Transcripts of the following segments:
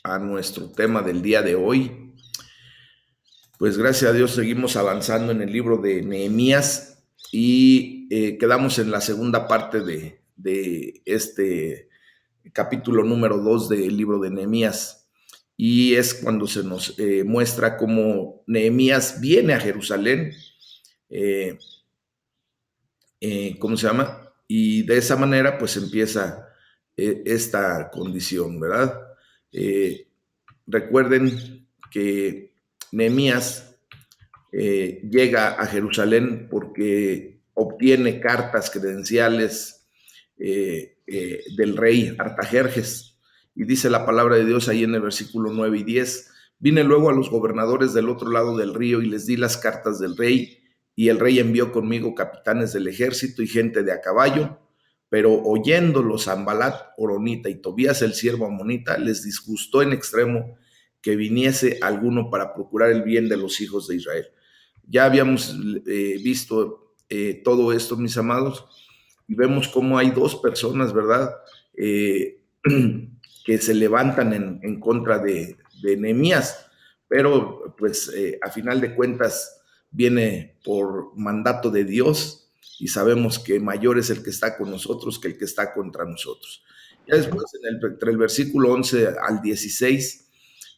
a nuestro tema del día de hoy. Pues gracias a Dios seguimos avanzando en el libro de Nehemías y quedamos en la segunda parte de este capítulo número 2 del libro de Nehemías. Y es cuando se nos muestra cómo Nehemías viene a Jerusalén, eh, ¿cómo se llama? Y de esa manera pues empieza esta condición, ¿verdad? Eh, Recuerden que Nehemías llega a Jerusalén porque obtiene cartas credenciales del rey Artajerjes. Y dice la palabra de Dios ahí en el versículo 9 y 10: vine luego a los gobernadores del otro lado del río y les di las cartas del rey, y el rey envió conmigo capitanes del ejército y gente de a caballo, pero oyéndolos Sanbalat Horonita y Tobías el siervo amonita, les disgustó en extremo que viniese alguno para procurar el bien de los hijos de Israel. Ya habíamos visto todo esto, mis amados, y vemos cómo hay dos personas, ¿verdad? Eh, que se levantan en contra de Nehemías, pero pues a final de cuentas viene por mandato de Dios y sabemos que mayor es el que está con nosotros que el que está contra nosotros. Ya después, entre el versículo 11 al 16,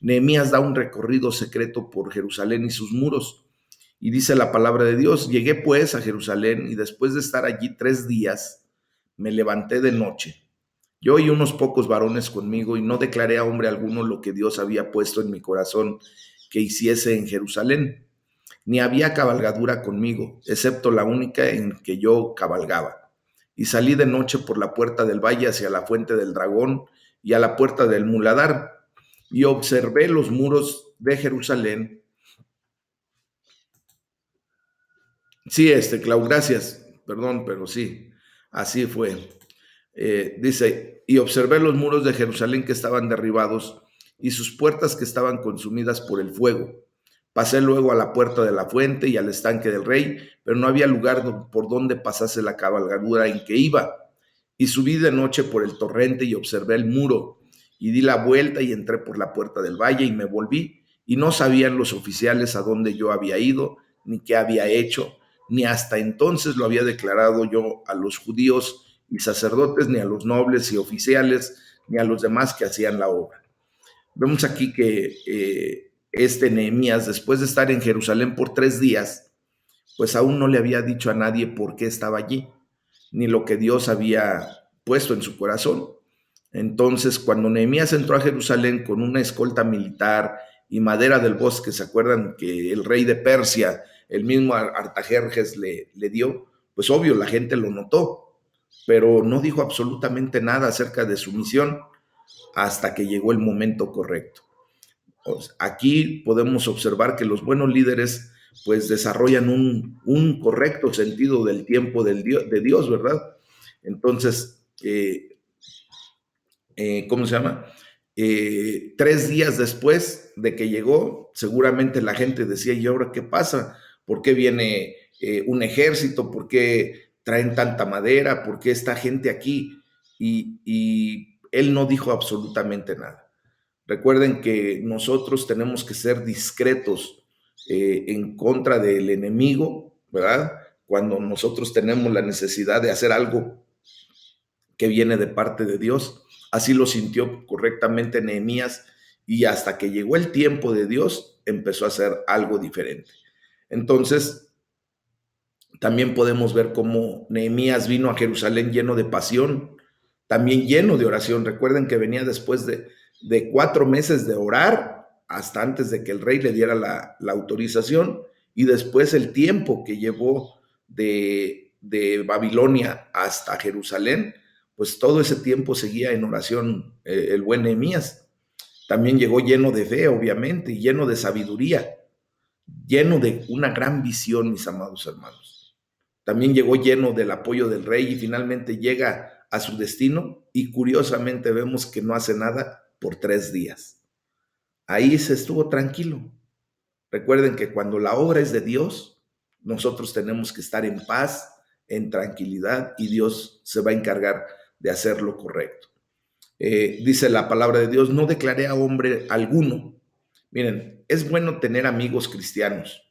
Nehemías da un recorrido secreto por Jerusalén y sus muros. Y dice la palabra de Dios: llegué pues a Jerusalén y después de estar allí 3 días, me levanté de noche. Yo y unos pocos varones conmigo, y no declaré a hombre alguno lo que Dios había puesto en mi corazón que hiciese en Jerusalén. Ni había cabalgadura conmigo, excepto la única en que yo cabalgaba. Y salí de noche por la puerta del valle hacia la fuente del dragón y a la puerta del muladar, y observé los muros de Jerusalén. Sí, Clau, gracias. Perdón, pero sí, así fue. Dice, y observé los muros de Jerusalén que estaban derribados y sus puertas que estaban consumidas por el fuego. Pasé luego a la puerta de la fuente y al estanque del rey, pero no había lugar por donde pasase la cabalgadura en que iba. Y subí de noche por el torrente y observé el muro, y di la vuelta y entré por la puerta del valle y me volví, y no sabían los oficiales a dónde yo había ido, ni qué había hecho, ni hasta entonces lo había declarado yo a los judíos y sacerdotes, ni a los nobles y oficiales, ni a los demás que hacían la obra. Vemos aquí que Nehemías, después de estar en Jerusalén por 3 días, pues aún no le había dicho a nadie por qué estaba allí, ni lo que Dios había puesto en su corazón. Entonces, cuando Nehemías entró a Jerusalén con una escolta militar y madera del bosque, ¿se acuerdan que el rey de Persia, el mismo Artajerjes, le dio? Pues obvio, la gente lo notó, pero no dijo absolutamente nada acerca de su misión hasta que llegó el momento correcto. Aquí podemos observar que los buenos líderes pues desarrollan un correcto sentido del tiempo de Dios, ¿verdad? Entonces, ¿cómo se llama? 3 días después de que llegó, seguramente la gente decía, ¿y ahora qué pasa? ¿Por qué viene un ejército? ¿Por qué traen tanta madera? ¿Por qué esta gente aquí? Y él no dijo absolutamente nada. Recuerden que nosotros tenemos que ser discretos en contra del enemigo, ¿verdad? Cuando nosotros tenemos la necesidad de hacer algo que viene de parte de Dios. Así lo sintió correctamente Nehemías, y hasta que llegó el tiempo de Dios empezó a hacer algo diferente. Entonces, también podemos ver cómo Nehemías vino a Jerusalén lleno de pasión, también lleno de oración. Recuerden que venía después de 4 meses de orar, hasta antes de que el rey le diera la autorización, y después el tiempo que llevó de Babilonia hasta Jerusalén, pues todo ese tiempo seguía en oración el buen Nehemías. También llegó lleno de fe, obviamente, y lleno de sabiduría, lleno de una gran visión, mis amados hermanos. También llegó lleno del apoyo del rey y finalmente llega a su destino, y curiosamente vemos que no hace nada por 3 días. Ahí se estuvo tranquilo. Recuerden que cuando la obra es de Dios, nosotros tenemos que estar en paz, en tranquilidad, y Dios se va a encargar de hacer lo correcto. Dice la palabra de Dios, no declaré a hombre alguno. Miren, es bueno tener amigos cristianos,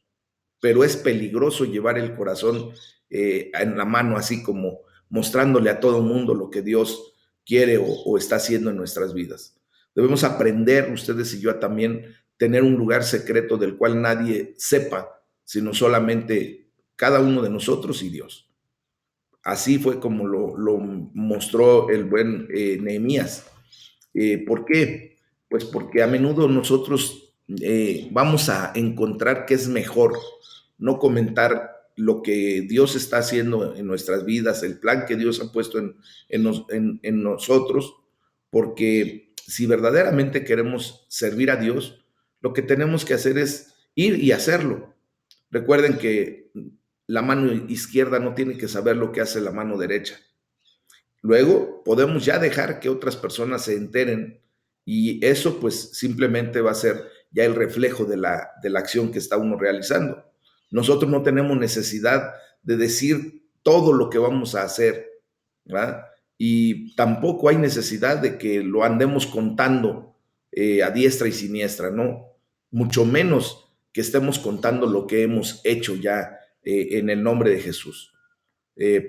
pero es peligroso llevar el corazón en la mano, así como mostrándole a todo mundo lo que Dios quiere o está haciendo en nuestras vidas. Debemos aprender, ustedes y yo, a también tener un lugar secreto del cual nadie sepa, sino solamente cada uno de nosotros y Dios. Así fue como lo mostró el buen Nehemías. ¿Por qué? Pues porque a menudo nosotros vamos a encontrar que es mejor no comentar lo que Dios está haciendo en nuestras vidas, el plan que Dios ha puesto en nosotros, porque si verdaderamente queremos servir a Dios, lo que tenemos que hacer es ir y hacerlo. Recuerden que la mano izquierda no tiene que saber lo que hace la mano derecha. Luego podemos ya dejar que otras personas se enteren y eso pues simplemente va a ser ya el reflejo de la acción que está uno realizando. Nosotros no tenemos necesidad de decir todo lo que vamos a hacer, ¿verdad? Y tampoco hay necesidad de que lo andemos contando a diestra y siniestra, ¿no? Mucho menos que estemos contando lo que hemos hecho ya en el nombre de Jesús.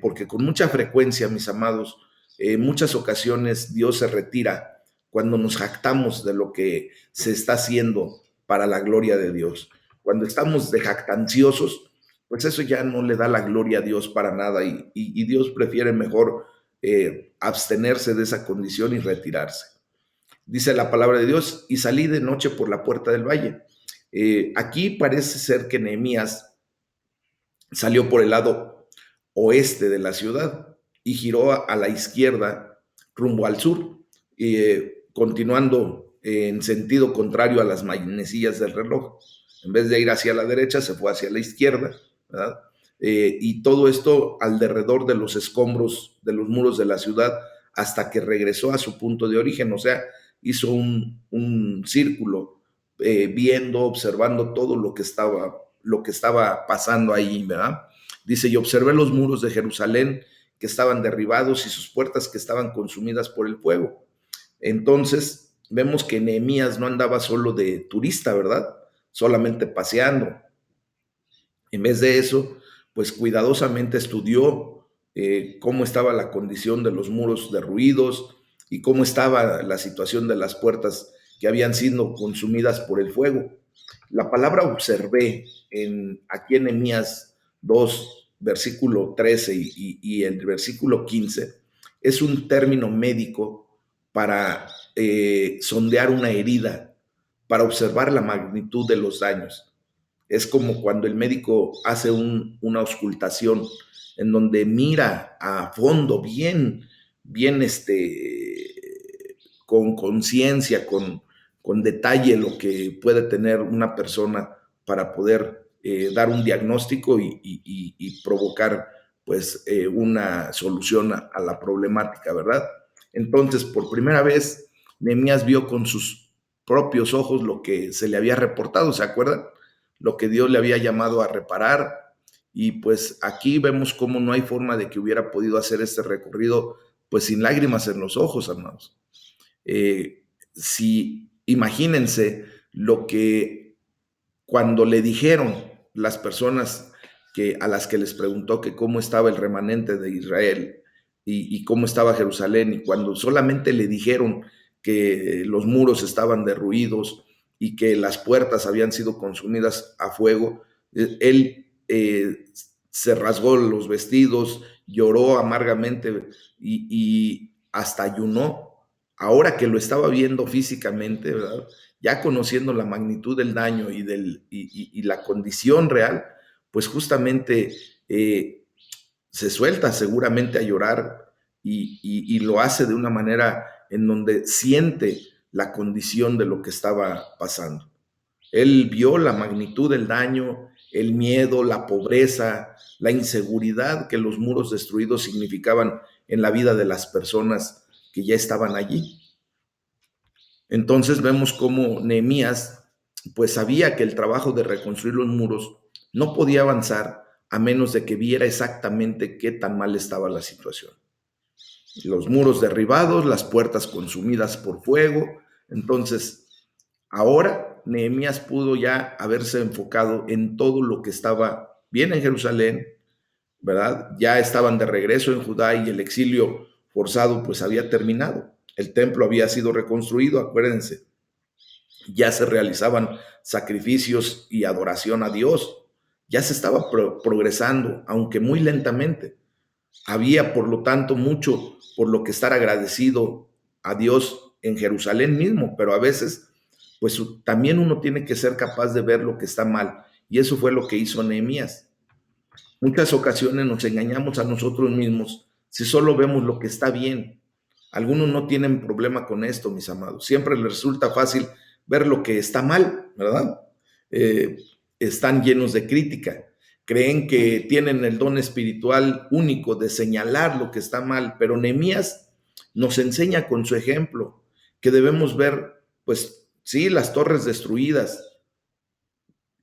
Porque con mucha frecuencia, mis amados, en muchas ocasiones Dios se retira cuando nos jactamos de lo que se está haciendo para la gloria de Dios. Cuando estamos de jactanciosos, pues eso ya no le da la gloria a Dios para nada y Dios prefiere mejor abstenerse de esa condición y retirarse. Dice la palabra de Dios, y salí de noche por la puerta del valle. Aquí parece ser que Nehemías salió por el lado oeste de la ciudad y giró a la izquierda rumbo al sur, continuando en sentido contrario a las manecillas del reloj. En vez de ir hacia la derecha, se fue hacia la izquierda, ¿verdad? Y todo esto alrededor de los escombros de los muros de la ciudad hasta que regresó a su punto de origen, o sea, hizo un círculo viendo, observando todo lo que estaba pasando ahí, ¿verdad? Dice, y observé los muros de Jerusalén que estaban derribados y sus puertas que estaban consumidas por el fuego. Entonces, vemos que Nehemías no andaba solo de turista, ¿verdad? Solamente paseando. En vez de eso, pues cuidadosamente estudió cómo estaba la condición de los muros derruidos y cómo estaba la situación de las puertas que habían sido consumidas por el fuego. La palabra observé aquí en Nehemías 2, versículo 13 y el versículo 15, es un término médico para sondear una herida, para observar la magnitud de los daños. Es como cuando el médico hace una auscultación en donde mira a fondo, bien con conciencia, con detalle lo que puede tener una persona para poder dar un diagnóstico y provocar pues una solución a la problemática, ¿verdad? Entonces, por primera vez, Nehemías vio con sus propios ojos lo que se le había reportado, ¿se acuerdan? Lo que Dios le había llamado a reparar. Y pues aquí vemos cómo no hay forma de que hubiera podido hacer este recorrido pues sin lágrimas en los ojos, hermanos. Si imagínense lo que cuando le dijeron las personas a las que les preguntó que cómo estaba el remanente de Israel y cómo estaba Jerusalén, y cuando solamente le dijeron que los muros estaban derruidos y que las puertas habían sido consumidas a fuego, él se rasgó los vestidos, lloró amargamente y hasta ayunó. Ahora que lo estaba viendo físicamente, ¿verdad? Ya conociendo la magnitud del daño y la condición real, pues justamente se suelta seguramente a llorar y lo hace de una manera en donde siente la condición de lo que estaba pasando. Él vio la magnitud del daño, el miedo, la pobreza, la inseguridad que los muros destruidos significaban en la vida de las personas que ya estaban allí. Entonces vemos cómo Nehemías pues sabía que el trabajo de reconstruir los muros no podía avanzar a menos de que viera exactamente qué tan mal estaba la situación. los muros derribados, las puertas consumidas por fuego. Entonces, ahora Nehemías pudo ya haberse enfocado en todo lo que estaba bien en Jerusalén, ¿verdad? Ya estaban de regreso en Judá y el exilio forzado pues había terminado. El templo había sido reconstruido, acuérdense. Ya se realizaban sacrificios y adoración a Dios. Ya se estaba progresando, aunque muy lentamente. Había, por lo tanto, mucho por lo que estar agradecido a Dios en Jerusalén mismo, pero a veces, pues también uno tiene que ser capaz de ver lo que está mal. Y eso fue lo que hizo Nehemías. Muchas ocasiones nos engañamos a nosotros mismos si solo vemos lo que está bien. Algunos no tienen problema con esto, mis amados. Siempre les resulta fácil ver lo que está mal, ¿verdad? Eh, Están llenos de crítica. Creen que tienen el don espiritual único de señalar lo que está mal, pero Nehemías nos enseña con su ejemplo que debemos ver, pues sí, las torres destruidas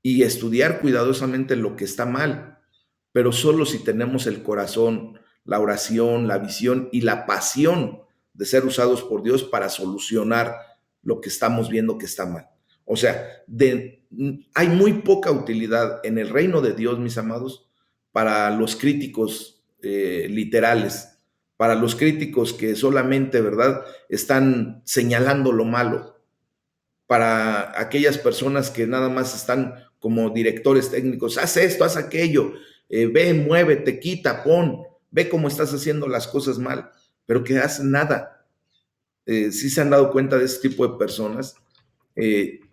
y estudiar cuidadosamente lo que está mal, pero solo si tenemos el corazón, la oración, la visión y la pasión de ser usados por Dios para solucionar lo que estamos viendo que está mal. O sea, hay muy poca utilidad en el reino de Dios, mis amados, para los críticos literales, para los críticos que solamente, ¿verdad?, están señalando lo malo, para aquellas personas que nada más están como directores técnicos, haz esto, haz aquello, ve, muévete, quita, pon, ve cómo estás haciendo las cosas mal, pero que hacen nada. Si se han dado cuenta de ese tipo de personas,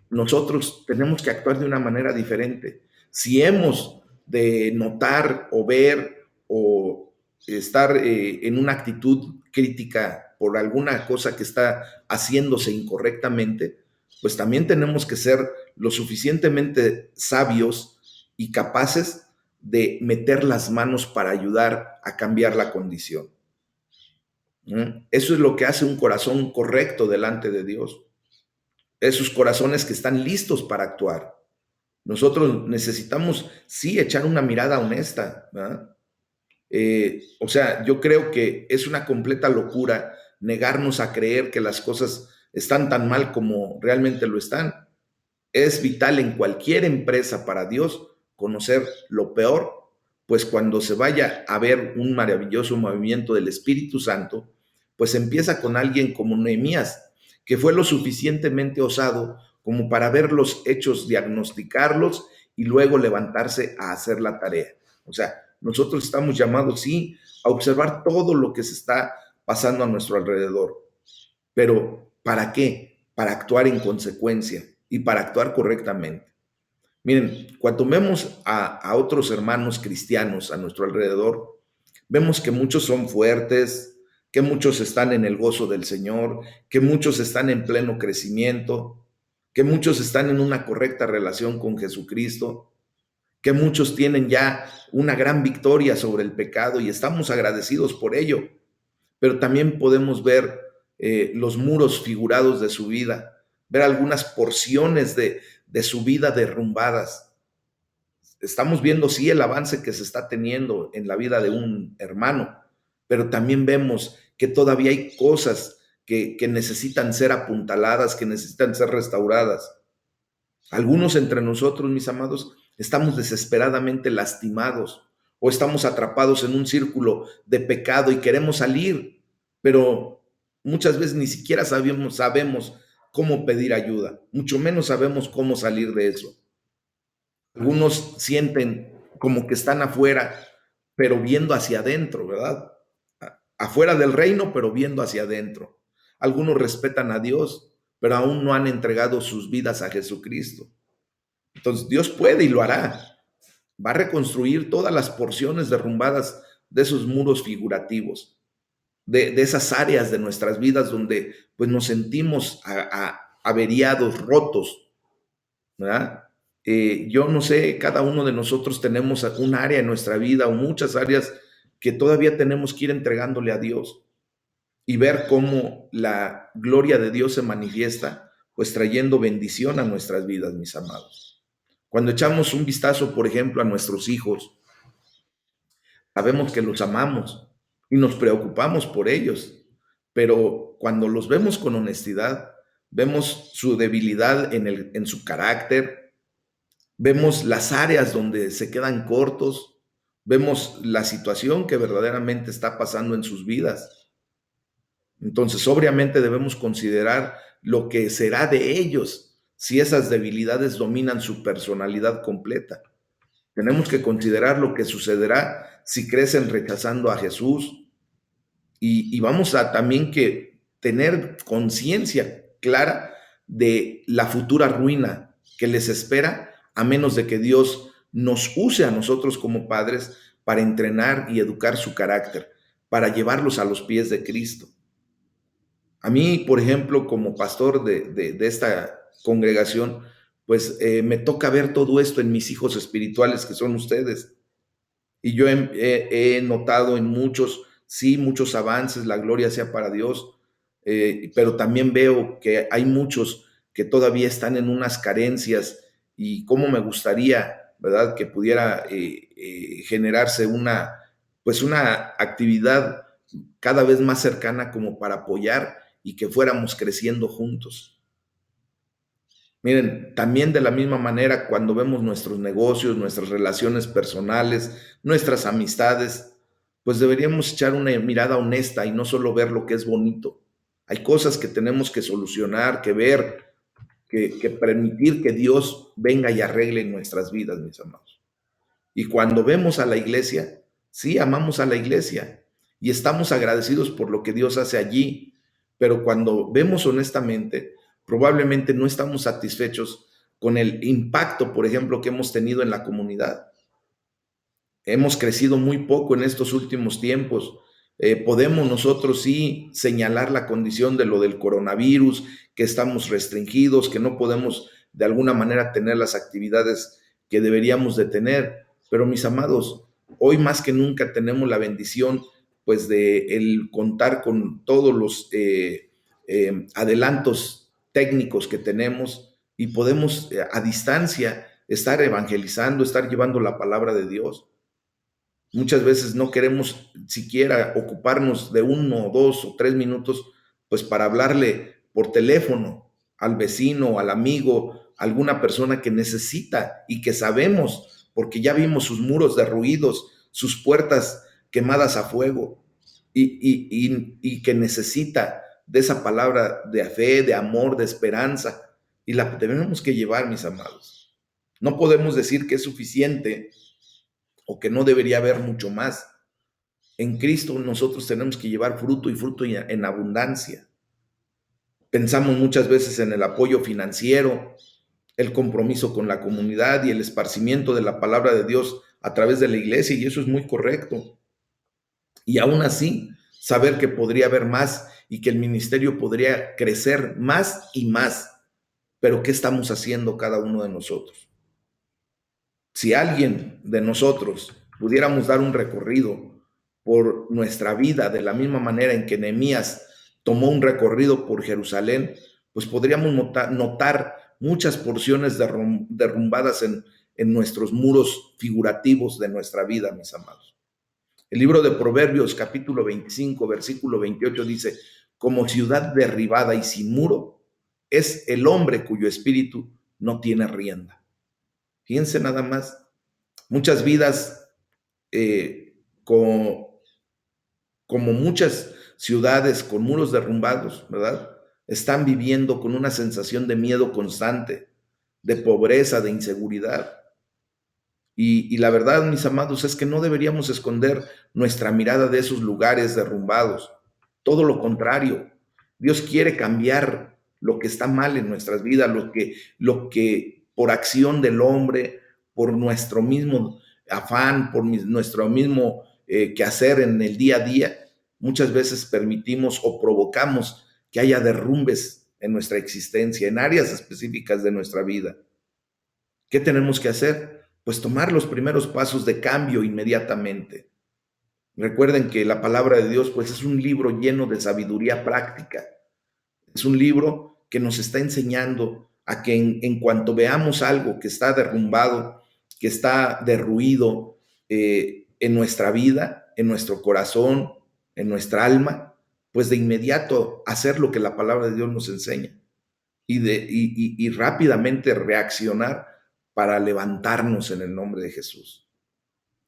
nosotros tenemos que actuar de una manera diferente. Si hemos de notar o ver o estar en una actitud crítica por alguna cosa que está haciéndose incorrectamente, pues también tenemos que ser lo suficientemente sabios y capaces de meter las manos para ayudar a cambiar la condición. Eso es lo que hace un corazón correcto delante de Dios. Esos corazones que están listos para actuar. Nosotros necesitamos, sí, echar una mirada honesta, ¿verdad? O sea, yo creo que es una completa locura negarnos a creer que las cosas están tan mal como realmente lo están. Es vital en cualquier empresa para Dios conocer lo peor, pues cuando se vaya a ver un maravilloso movimiento del Espíritu Santo, pues empieza con alguien como Nehemías, que fue lo suficientemente osado como para ver los hechos, diagnosticarlos y luego levantarse a hacer la tarea. O sea, nosotros estamos llamados, sí, a observar todo lo que se está pasando a nuestro alrededor, pero ¿para qué? Para actuar en consecuencia y para actuar correctamente. Miren, cuando vemos a otros hermanos cristianos a nuestro alrededor, vemos que muchos son fuertes, que muchos están en el gozo del Señor, que muchos están en pleno crecimiento, que muchos están en una correcta relación con Jesucristo, que muchos tienen ya una gran victoria sobre el pecado y estamos agradecidos por ello, pero también podemos ver los muros figurados de su vida, ver algunas porciones de su vida derrumbadas. Estamos viendo, sí, el avance que se está teniendo en la vida de un hermano, pero también vemos que todavía hay cosas que necesitan ser apuntaladas, que necesitan ser restauradas. Algunos entre nosotros, mis amados, estamos desesperadamente lastimados o estamos atrapados en un círculo de pecado y queremos salir, pero muchas veces ni siquiera sabemos cómo pedir ayuda, mucho menos sabemos cómo salir de eso. Algunos sienten como que están afuera, pero viendo hacia adentro, ¿verdad? Afuera del reino, pero viendo hacia adentro. Algunos respetan a Dios, pero aún no han entregado sus vidas a Jesucristo. Entonces Dios puede y lo hará. Va a reconstruir todas las porciones derrumbadas de esos muros figurativos, de esas áreas de nuestras vidas donde pues nos sentimos averiados, rotos, ¿verdad? Yo no sé, cada uno de nosotros tenemos un área en nuestra vida o muchas áreas que todavía tenemos que ir entregándole a Dios y ver cómo la gloria de Dios se manifiesta, pues trayendo bendición a nuestras vidas, mis amados. Cuando echamos un vistazo, por ejemplo, a nuestros hijos, sabemos que los amamos, y nos preocupamos por ellos, pero cuando los vemos con honestidad, vemos su debilidad en su carácter, vemos las áreas donde se quedan cortos, vemos la situación que verdaderamente está pasando en sus vidas. Entonces, obviamente debemos considerar lo que será de ellos si esas debilidades dominan su personalidad completa. Tenemos que considerar lo que sucederá si crecen rechazando a Jesús, y vamos a también que tener conciencia clara de la futura ruina que les espera, a menos de que Dios nos use a nosotros como padres para entrenar y educar su carácter, para llevarlos a los pies de Cristo. A mí, por ejemplo, como pastor de esta congregación, pues me toca ver todo esto en mis hijos espirituales, que son ustedes. Y yo he notado en muchos, sí, muchos avances, la gloria sea para Dios, pero también veo que hay muchos que todavía están en unas carencias, y cómo me gustaría, ¿verdad?, que pudiera generarse pues una actividad cada vez más cercana como para apoyar y que fuéramos creciendo juntos. Miren, también de la misma manera, cuando vemos nuestros negocios, nuestras relaciones personales, nuestras amistades, pues deberíamos echar una mirada honesta y no solo ver lo que es bonito. Hay cosas que tenemos que solucionar, que ver, que permitir que Dios venga y arregle nuestras vidas, mis amados. Y cuando vemos a la iglesia, sí, amamos a la iglesia y estamos agradecidos por lo que Dios hace allí, pero cuando vemos honestamente, probablemente no estamos satisfechos con el impacto, por ejemplo, que hemos tenido en la comunidad. Hemos crecido muy poco en estos últimos tiempos. Podemos nosotros sí señalar la condición de lo del coronavirus, que estamos restringidos, que no podemos de alguna manera tener las actividades que deberíamos de tener. Pero mis amados, hoy más que nunca tenemos la bendición pues de el contar con todos los adelantos técnicos que tenemos, y podemos a distancia estar evangelizando, estar llevando la palabra de Dios. Muchas veces no queremos siquiera ocuparnos de 1, 2 o 3 minutos, pues para hablarle por teléfono al vecino, al amigo, a alguna persona que necesita y que sabemos, porque ya vimos sus muros derruidos, sus puertas quemadas a fuego, y que necesita de esa palabra de fe, de amor, de esperanza, y la tenemos que llevar, mis amados. No podemos decir que es suficiente o que no debería haber mucho más. En Cristo nosotros tenemos que llevar fruto, y fruto en abundancia. Pensamos muchas veces en el apoyo financiero, el compromiso con la comunidad y el esparcimiento de la palabra de Dios a través de la iglesia, y eso es muy correcto. Y aún así, saber que podría haber más y que el ministerio podría crecer más y más. Pero ¿qué estamos haciendo cada uno de nosotros? Si alguien de nosotros pudiéramos dar un recorrido por nuestra vida de la misma manera en que Nehemías tomó un recorrido por Jerusalén, pues podríamos notar muchas porciones derrumbadas en nuestros muros figurativos de nuestra vida, mis amados. El libro de Proverbios, capítulo 25, versículo 28, dice: como ciudad derribada y sin muro es el hombre cuyo espíritu no tiene rienda. Fíjense nada más, muchas vidas, como muchas ciudades con muros derrumbados, ¿verdad?, están viviendo con una sensación de miedo constante, de pobreza, de inseguridad. Y la verdad, mis amados, es que no deberíamos esconder nuestra mirada de esos lugares derrumbados. Todo lo contrario, Dios quiere cambiar lo que está mal en nuestras vidas, lo que por acción del hombre, por nuestro mismo afán, por nuestro mismo quehacer en el día a día, muchas veces permitimos o provocamos que haya derrumbes en nuestra existencia, en áreas específicas de nuestra vida. ¿Qué tenemos que hacer? Pues tomar los primeros pasos de cambio inmediatamente. Recuerden que la palabra de Dios pues es un libro lleno de sabiduría práctica. Es un libro que nos está enseñando a que en cuanto veamos algo que está derrumbado, que está derruido en nuestra vida, en nuestro corazón, en nuestra alma, pues de inmediato hacer lo que la palabra de Dios nos enseña y rápidamente reaccionar para levantarnos en el nombre de Jesús.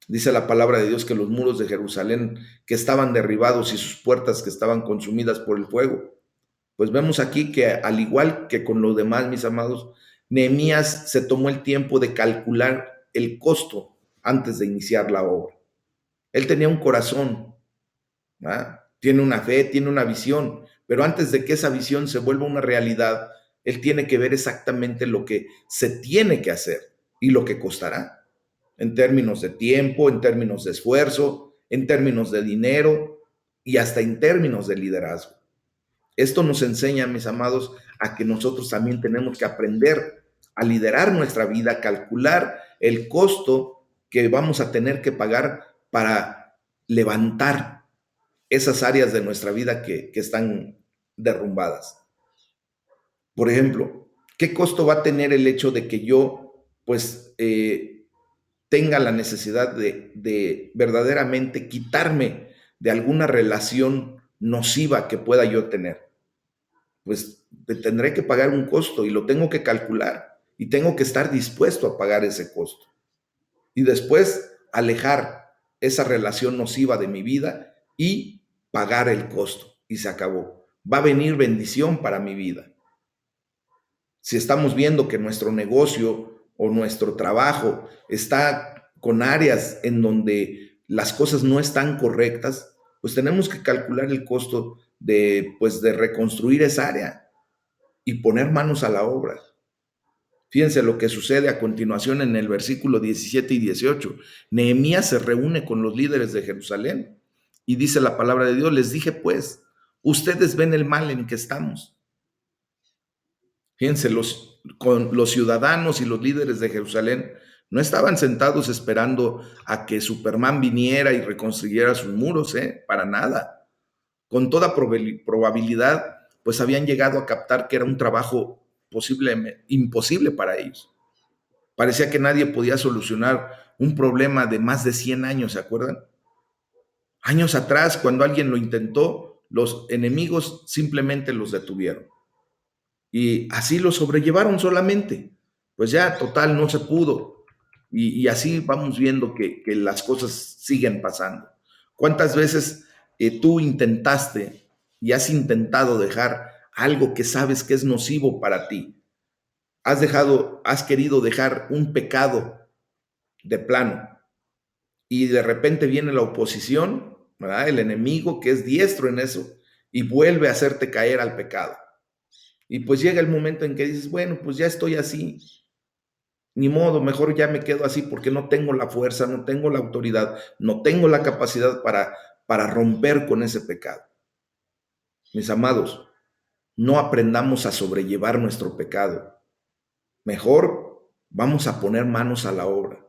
Dice la palabra de Dios que los muros de Jerusalén que estaban derribados y sus puertas que estaban consumidas por el fuego. Pues vemos aquí que al igual que con los demás, mis amados, Nehemías se tomó el tiempo de calcular el costo antes de iniciar la obra. Él tenía un corazón, ¿verdad? Tiene una fe, tiene una visión, pero antes de que esa visión se vuelva una realidad, él tiene que ver exactamente lo que se tiene que hacer y lo que costará, en términos de tiempo, en términos de esfuerzo, en términos de dinero y hasta en términos de liderazgo. Esto nos enseña, mis amados, a que nosotros también tenemos que aprender a liderar nuestra vida, calcular el costo que vamos a tener que pagar para levantar esas áreas de nuestra vida que están derrumbadas. Por ejemplo, ¿qué costo va a tener el hecho de que yo, pues, tenga la necesidad de verdaderamente quitarme de alguna relación nociva que pueda yo tener? Pues tendré que pagar un costo y lo tengo que calcular y tengo que estar dispuesto a pagar ese costo. Y después alejar esa relación nociva de mi vida y pagar el costo. Y se acabó. Va a venir bendición para mi vida. Si estamos viendo que nuestro negocio o nuestro trabajo está con áreas en donde las cosas no están correctas, pues tenemos que calcular el costo de reconstruir esa área y poner manos a la obra. Fíjense lo que sucede a continuación en el versículo 17 y 18. Nehemías se reúne con los líderes de Jerusalén y dice la palabra de Dios, les dije pues, ustedes ven el mal en que estamos. Fíjense, los ciudadanos y los líderes de Jerusalén no estaban sentados esperando a que Superman viniera y reconstruyera sus muros, para nada. Con toda probabilidad, pues habían llegado a captar que era un trabajo imposible para ellos. Parecía que nadie podía solucionar un problema de más de 100 años, ¿se acuerdan? Años atrás, cuando alguien lo intentó, los enemigos simplemente los detuvieron. Y así lo sobrellevaron solamente. Pues ya, total, no se pudo. Y así vamos viendo que las cosas siguen pasando. ¿Cuántas veces tú intentaste y has intentado dejar algo que sabes que es nocivo para ti? Has querido dejar un pecado de plano y de repente viene la oposición, ¿verdad? El enemigo que es diestro en eso y vuelve a hacerte caer al pecado. Y pues llega el momento en que dices, bueno, pues ya estoy así, ni modo, mejor ya me quedo así porque no tengo la fuerza, no tengo la autoridad, no tengo la capacidad para romper con ese pecado. Mis amados, no aprendamos a sobrellevar nuestro pecado. Mejor vamos a poner manos a la obra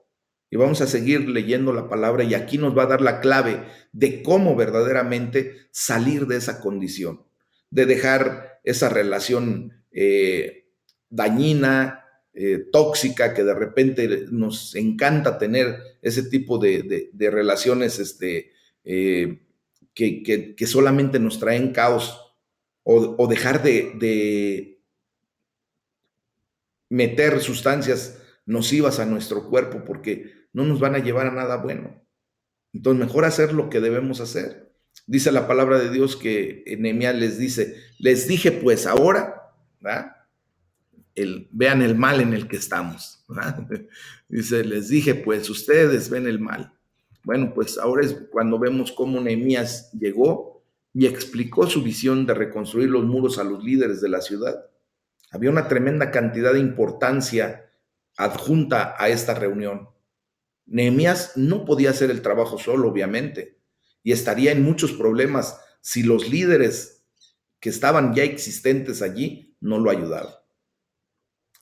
y vamos a seguir leyendo la palabra y aquí nos va a dar la clave de cómo verdaderamente salir de esa condición, de dejar esa relación dañina, tóxica, que de repente nos encanta tener ese tipo de relaciones que solamente nos traen caos o dejar de meter sustancias nocivas a nuestro cuerpo porque no nos van a llevar a nada bueno. Entonces, mejor hacer lo que debemos hacer. Dice la palabra de Dios que Nehemías les dice, les dije pues ahora, ¿verdad? Vean el mal en el que estamos, ¿verdad? Dice, les dije pues, ustedes ven el mal. Bueno, pues ahora es cuando vemos cómo Nehemías llegó y explicó su visión de reconstruir los muros a los líderes de la ciudad. Había una tremenda cantidad de importancia adjunta a esta reunión. Nehemías no podía hacer el trabajo solo, obviamente, y estaría en muchos problemas si los líderes que estaban ya existentes allí no lo ayudaban.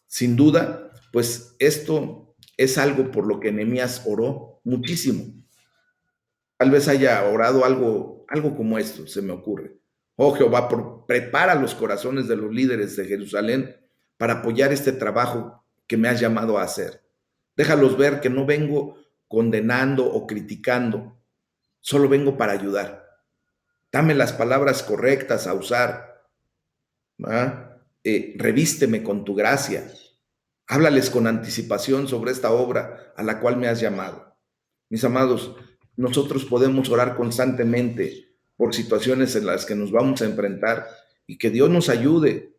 Sin duda, pues esto es algo por lo que Nehemías oró muchísimo. Tal vez haya orado algo como esto, se me ocurre. Oh Jehová, prepara los corazones de los líderes de Jerusalén para apoyar este trabajo que me has llamado a hacer. Déjalos ver que no vengo condenando o criticando, solo vengo para ayudar. Dame las palabras correctas a usar. Revísteme con tu gracia. Háblales con anticipación sobre esta obra a la cual me has llamado. Mis amados, nosotros podemos orar constantemente por situaciones en las que nos vamos a enfrentar y que Dios nos ayude,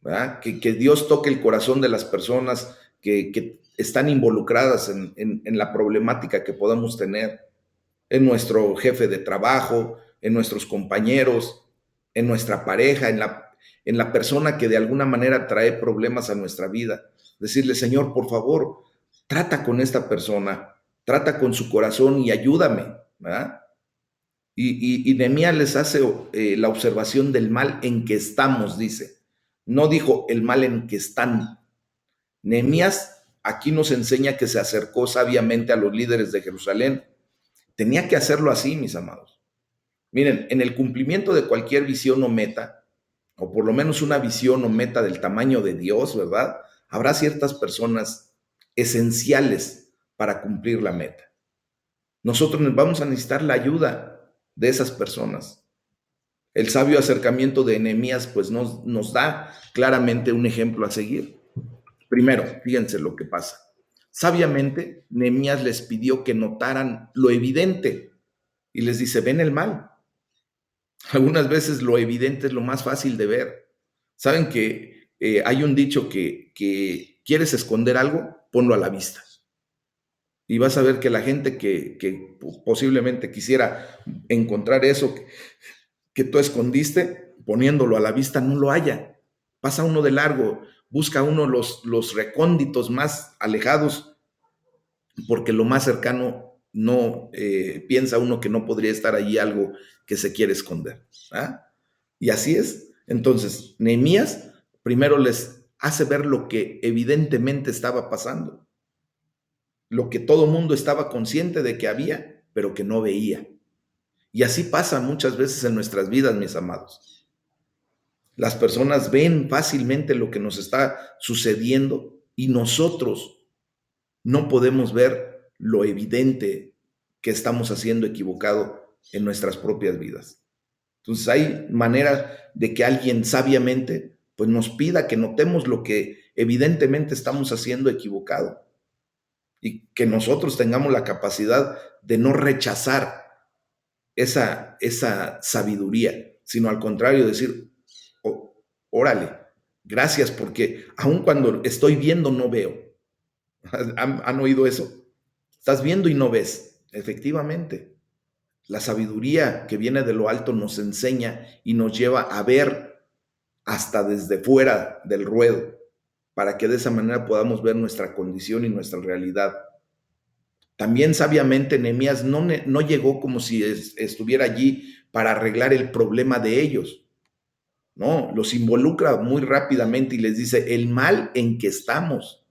¿verdad? Que Dios toque el corazón de las personas que están involucradas en la problemática que podamos tener, en nuestro jefe de trabajo, en nuestros compañeros, en nuestra pareja, en la persona que de alguna manera trae problemas a nuestra vida. Decirle, Señor, por favor, trata con esta persona, trata con su corazón y ayúdame, ¿verdad? Y Nehemías les hace la observación del mal en que estamos, dice. No dijo el mal en que están. Nehemías aquí nos enseña que se acercó sabiamente a los líderes de Jerusalén. Tenía que hacerlo así, mis amados. Miren, en el cumplimiento de cualquier visión o meta, o por lo menos una visión o meta del tamaño de Dios, ¿verdad? Habrá ciertas personas esenciales para cumplir la meta. Nosotros vamos a necesitar la ayuda de esas personas. El sabio acercamiento de Nehemías pues nos da claramente un ejemplo a seguir. Primero, fíjense lo que pasa. Sabiamente, Nehemías les pidió que notaran lo evidente y les dice, ven el mal. Algunas veces lo evidente es lo más fácil de ver. Saben que hay un dicho que quieres esconder algo, ponlo a la vista. Y vas a ver que la gente que posiblemente quisiera encontrar eso que tú escondiste, poniéndolo a la vista, no lo haya. Pasa uno de largo, busca uno los recónditos más alejados, porque lo más cercano no piensa uno que no podría estar allí algo que se quiere esconder. ¿Ah? Y así es. Entonces, Nehemías primero les hace ver lo que evidentemente estaba pasando, lo que todo mundo estaba consciente de que había, pero que no veía. Y así pasa muchas veces en nuestras vidas, mis amados. Las personas ven fácilmente lo que nos está sucediendo y nosotros no podemos ver lo evidente que estamos haciendo equivocado en nuestras propias vidas. Entonces hay manera de que alguien sabiamente pues nos pida que notemos lo que evidentemente estamos haciendo equivocado y que nosotros tengamos la capacidad de no rechazar esa sabiduría, sino al contrario, decir, oh, órale, gracias, porque aun cuando estoy viendo, no veo. ¿Han oído eso? Estás viendo y no ves. Efectivamente, la sabiduría que viene de lo alto nos enseña y nos lleva a ver hasta desde fuera del ruedo, para que de esa manera podamos ver nuestra condición y nuestra realidad. También sabiamente Nehemías no llegó como si estuviera allí para arreglar el problema de ellos. No, los involucra muy rápidamente y les dice el mal en que estamos.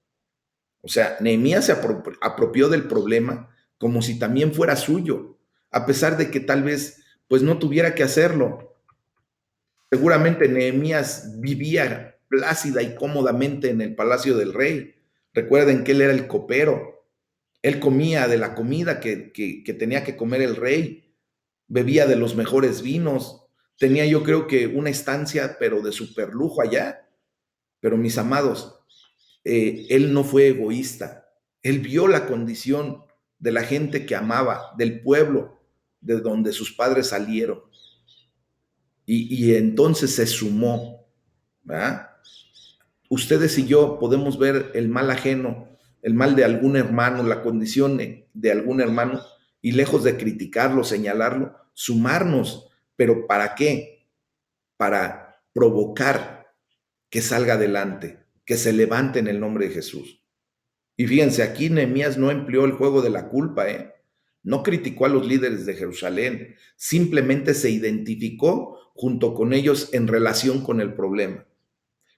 O sea, Nehemías se apropió del problema como si también fuera suyo, a pesar de que tal vez pues no tuviera que hacerlo. Seguramente Nehemías vivía plácida y cómodamente en el palacio del rey. Recuerden que él era el copero. Él comía de la comida que tenía que comer el rey, bebía de los mejores vinos, tenía yo creo que una estancia, pero de super lujo allá. Pero mis amados, él no fue egoísta, él vio la condición de la gente que amaba, del pueblo de donde sus padres salieron, y entonces se sumó, ¿verdad? Ustedes y yo podemos ver el mal ajeno, el mal de algún hermano, la condición de algún hermano, y lejos de criticarlo, señalarlo, sumarnos. ¿Pero para qué? Para provocar que salga adelante, que se levante en el nombre de Jesús. Y fíjense, aquí Nehemías no empleó el juego de la culpa, ¿eh? No criticó a los líderes de Jerusalén, simplemente se identificó junto con ellos en relación con el problema.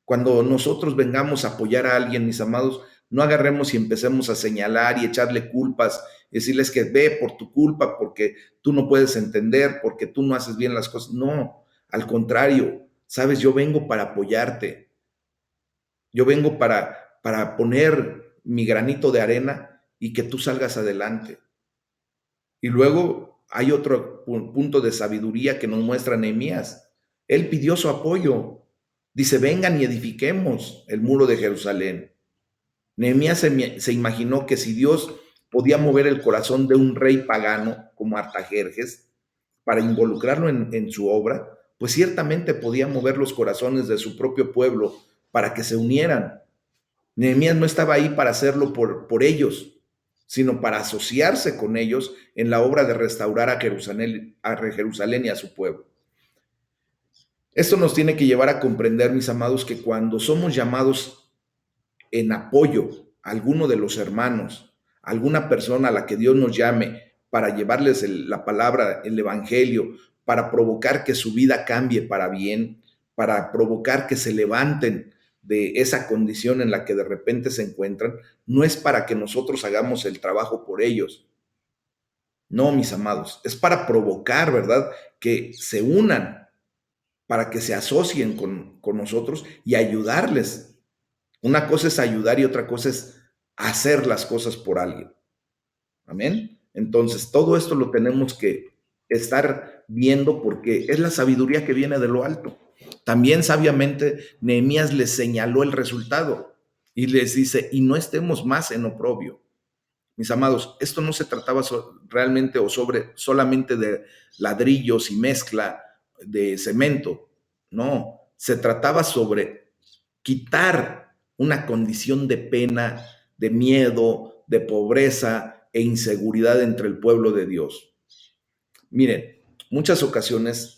Cuando nosotros vengamos a apoyar a alguien, mis amados, no agarremos y empecemos a señalar y echarle culpas, decirles que ve por tu culpa, porque tú no puedes entender, porque tú no haces bien las cosas. No, al contrario, sabes, yo vengo para apoyarte, yo vengo para poner mi granito de arena y que tú salgas adelante. Y luego hay otro punto de sabiduría que nos muestra Nehemías. Él pidió su apoyo. Dice, vengan y edifiquemos el muro de Jerusalén. Nehemías se imaginó que si Dios podía mover el corazón de un rey pagano como Artajerjes para involucrarlo en su obra, pues ciertamente podía mover los corazones de su propio pueblo para que se unieran. Nehemías no estaba ahí para hacerlo por ellos, sino para asociarse con ellos en la obra de restaurar a Jerusalén y a su pueblo. Esto nos tiene que llevar a comprender, mis amados, que cuando somos llamados en apoyo a alguno de los hermanos, a alguna persona a la que Dios nos llame para llevarles la palabra, el evangelio, para provocar que su vida cambie para bien, para provocar que se levanten de esa condición en la que de repente se encuentran, no es para que nosotros hagamos el trabajo por ellos. No, mis amados, es para provocar, ¿verdad? Que se unan, para que se asocien con nosotros y ayudarles. Una cosa es ayudar y otra cosa es hacer las cosas por alguien. Amén. Entonces, todo esto lo tenemos que estar viendo porque es la sabiduría que viene de lo alto. También sabiamente Nehemías les señaló el resultado y les dice, y no estemos más en oprobio. Mis amados, esto no se trataba realmente o sobre solamente de ladrillos y mezcla de cemento. No, se trataba sobre quitar una condición de pena, de miedo, de pobreza e inseguridad entre el pueblo de Dios. Miren, muchas ocasiones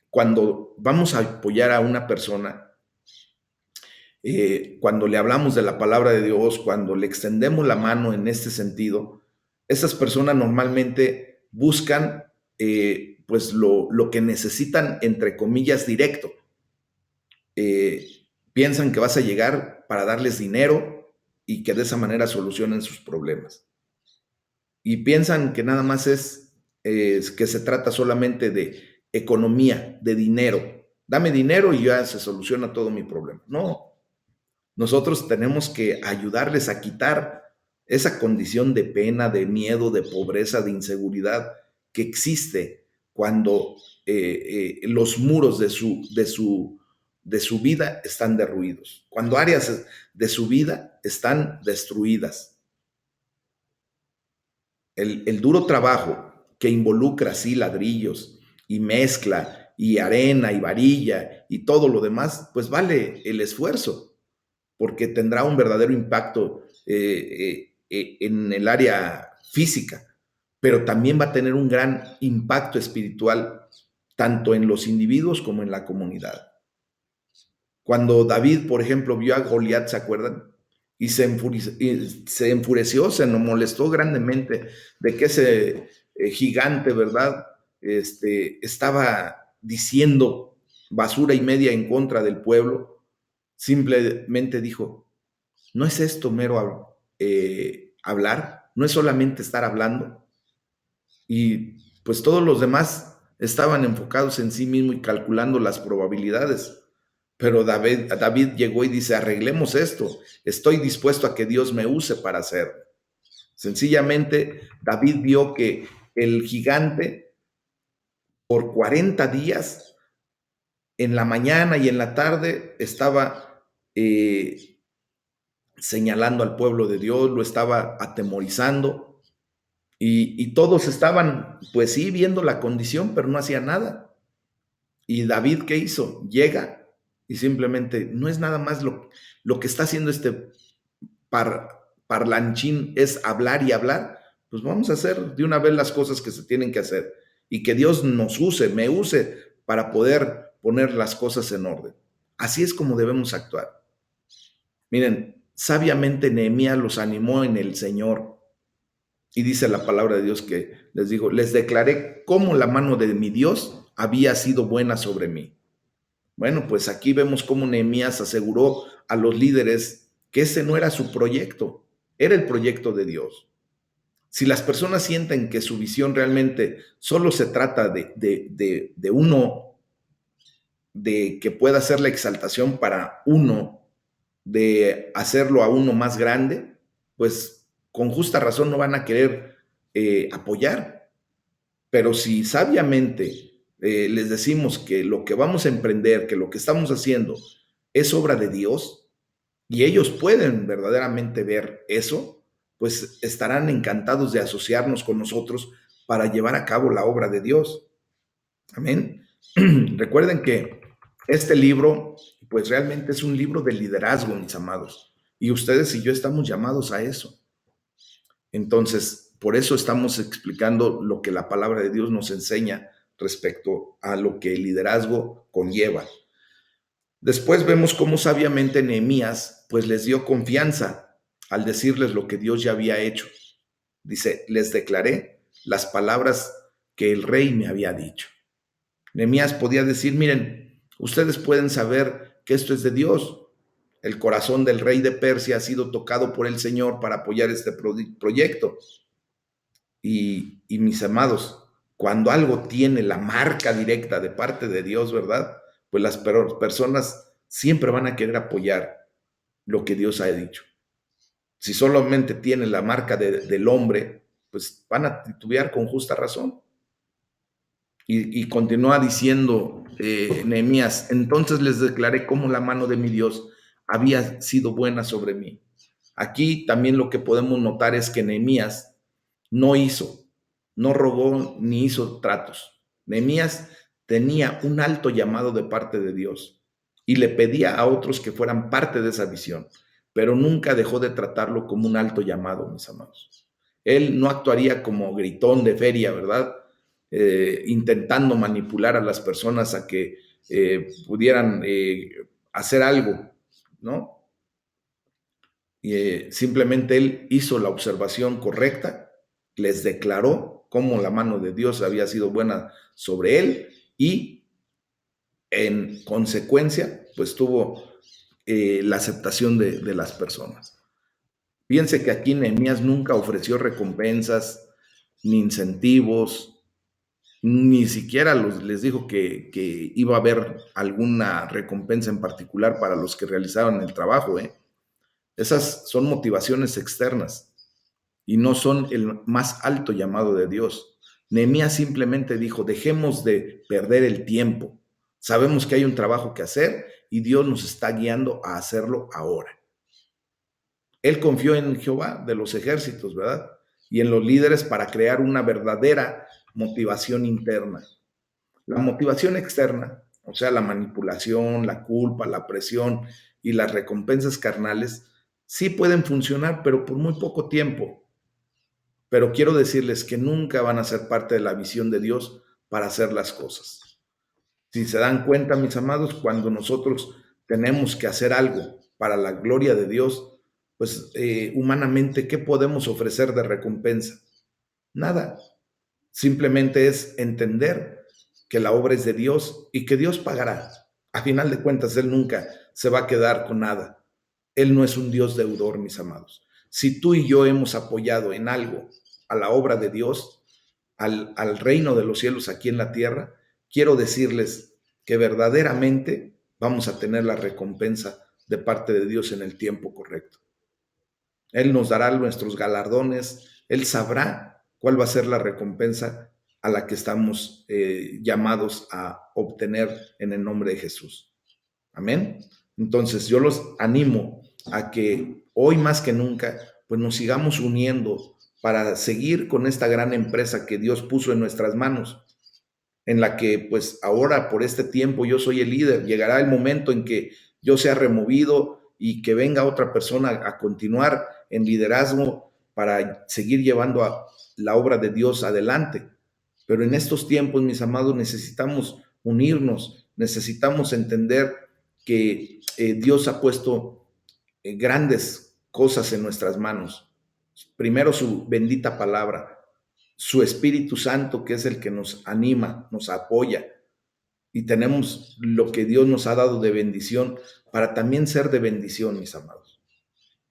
cuando vamos a apoyar a una persona, cuando le hablamos de la palabra de Dios, cuando le extendemos la mano en este sentido, esas personas normalmente buscan pues lo que necesitan, entre comillas, directo. Piensan que vas a llegar para darles dinero y que de esa manera solucionen sus problemas. Y piensan que nada más es que se trata solamente de economía, de dinero. Dame dinero y ya se soluciona todo mi problema. No, nosotros tenemos que ayudarles a quitar esa condición de pena, de miedo, de pobreza, de inseguridad que existe cuando los muros de su vida están derruidos, cuando áreas de su vida están destruidas. El duro trabajo que involucra así ladrillos y mezcla y arena y varilla y todo lo demás, pues vale el esfuerzo, porque tendrá un verdadero impacto en el área física, pero también va a tener un gran impacto espiritual, tanto en los individuos como en la comunidad. Cuando David, por ejemplo, vio a Goliat, ¿se acuerdan? Y se enfureció, se molestó grandemente de que ese gigante, ¿verdad? Estaba diciendo basura y media en contra del pueblo. Simplemente dijo, ¿no es esto mero hablar? ¿No es solamente estar hablando? Y pues todos los demás estaban enfocados en sí mismo y calculando las probabilidades. Pero David llegó y dice, arreglemos esto, estoy dispuesto a que Dios me use para hacerlo. Sencillamente, David vio que el gigante por 40 días, en la mañana y en la tarde, estaba señalando al pueblo de Dios, lo estaba atemorizando y todos estaban, pues sí, viendo la condición, pero no hacía nada. ¿Y David qué hizo? Llega y simplemente no es nada más lo que está haciendo este parlanchín, es hablar y hablar. Pues vamos a hacer de una vez las cosas que se tienen que hacer y que Dios nos use, me use para poder poner las cosas en orden. Así es como debemos actuar. Miren, sabiamente Nehemías los animó en el Señor y dice la palabra de Dios que les dijo, les declaré cómo la mano de mi Dios había sido buena sobre mí. Bueno, pues aquí vemos cómo Nehemías aseguró a los líderes que ese no era su proyecto, era el proyecto de Dios. Si las personas sienten que su visión realmente solo se trata de uno, de que pueda ser la exaltación para uno, de hacerlo a uno más grande, pues con justa razón no van a querer apoyar. Pero si sabiamente les decimos que lo que vamos a emprender, que lo que estamos haciendo es obra de Dios, y ellos pueden verdaderamente ver eso, pues estarán encantados de asociarnos con nosotros para llevar a cabo la obra de Dios. Amén. Recuerden que este libro, pues realmente es un libro de liderazgo, mis amados, y ustedes y yo estamos llamados a eso. Entonces, por eso estamos explicando lo que la palabra de Dios nos enseña respecto a lo que el liderazgo conlleva. Después vemos cómo sabiamente Nehemías pues les dio confianza al decirles lo que Dios ya había hecho. Dice, les declaré las palabras que el rey me había dicho. Nehemías podía decir, miren, ustedes pueden saber que esto es de Dios. El corazón del rey de Persia ha sido tocado por el Señor para apoyar este proyecto. Y mis amados, cuando algo tiene la marca directa de parte de Dios, ¿verdad? Pues las personas siempre van a querer apoyar lo que Dios ha dicho. Si solamente tiene la marca del hombre, pues van a titubear con justa razón. Y continúa diciendo Nehemías, entonces les declaré cómo la mano de mi Dios había sido buena sobre mí. Aquí también lo que podemos notar es que Nehemías no hizo, no rogó ni hizo tratos. Nehemías tenía un alto llamado de parte de Dios y le pedía a otros que fueran parte de esa visión, pero nunca dejó de tratarlo como un alto llamado, mis amados. Él no actuaría como gritón de feria, ¿verdad? Intentando manipular a las personas a que pudieran hacer algo, ¿no? Simplemente él hizo la observación correcta, les declaró cómo la mano de Dios había sido buena sobre él y en consecuencia, pues tuvo la aceptación de las personas. Fíjense que aquí Nehemías nunca ofreció recompensas, ni incentivos, ni siquiera les dijo que iba a haber alguna recompensa en particular para los que realizaban el trabajo. Esas son motivaciones externas y no son el más alto llamado de Dios. Nehemías simplemente dijo, dejemos de perder el tiempo. Sabemos que hay un trabajo que hacer y Dios nos está guiando a hacerlo ahora. Él confió en Jehová de los ejércitos, ¿verdad? Y en los líderes para crear una verdadera motivación interna. La motivación externa, o sea, la manipulación, la culpa, la presión y las recompensas carnales, sí pueden funcionar, pero por muy poco tiempo. Pero quiero decirles que nunca van a ser parte de la visión de Dios para hacer las cosas. Si se dan cuenta, mis amados, cuando nosotros tenemos que hacer algo para la gloria de Dios, pues humanamente, ¿qué podemos ofrecer de recompensa? Nada. Simplemente es entender que la obra es de Dios y que Dios pagará. A final de cuentas, Él nunca se va a quedar con nada. Él no es un Dios deudor, mis amados. Si tú y yo hemos apoyado en algo a la obra de Dios, al reino de los cielos aquí en la tierra, quiero decirles que verdaderamente vamos a tener la recompensa de parte de Dios en el tiempo correcto. Él nos dará nuestros galardones, Él sabrá cuál va a ser la recompensa a la que estamos llamados a obtener en el nombre de Jesús. Amén. Entonces yo los animo a que hoy más que nunca, pues nos sigamos uniendo para seguir con esta gran empresa que Dios puso en nuestras manos, en la que pues ahora por este tiempo yo soy el líder. Llegará el momento en que yo sea removido y que venga otra persona a continuar en liderazgo para seguir llevando a la obra de Dios adelante. Pero en estos tiempos, mis amados, necesitamos unirnos, necesitamos entender que Dios ha puesto grandes cosas en nuestras manos. Primero su bendita palabra, su Espíritu Santo, que es el que nos anima, nos apoya. Y tenemos lo que Dios nos ha dado de bendición para también ser de bendición, mis amados.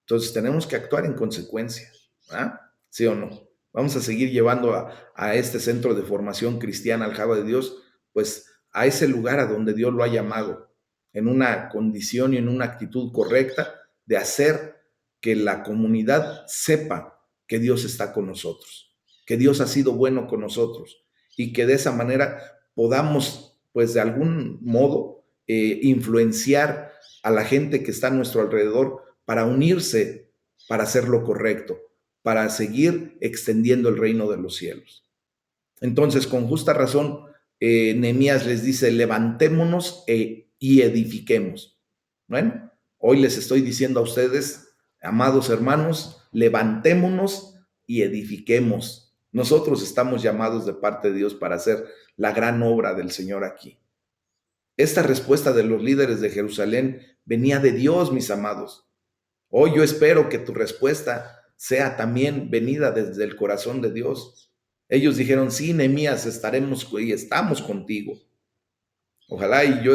Entonces tenemos que actuar en consecuencia, ¿verdad? ¿Sí o no? Vamos a seguir llevando a este centro de formación cristiana, Aljaba de Dios, pues a ese lugar a donde Dios lo ha llamado, en una condición y en una actitud correcta de hacer que la comunidad sepa que Dios está con nosotros, que Dios ha sido bueno con nosotros y que de esa manera podamos, pues de algún modo, influenciar a la gente que está a nuestro alrededor para unirse, para hacer lo correcto, para seguir extendiendo el reino de los cielos. Entonces, con justa razón, Nehemías les dice, levantémonos y edifiquemos. Bueno, hoy les estoy diciendo a ustedes, amados hermanos, levantémonos y edifiquemos. Nosotros estamos llamados de parte de Dios para hacer la gran obra del Señor aquí. Esta respuesta de los líderes de Jerusalén venía de Dios, mis amados. Hoy yo espero que tu respuesta sea también venida desde el corazón de Dios. Ellos dijeron, sí, Nehemías, estaremos y estamos contigo. Ojalá y yo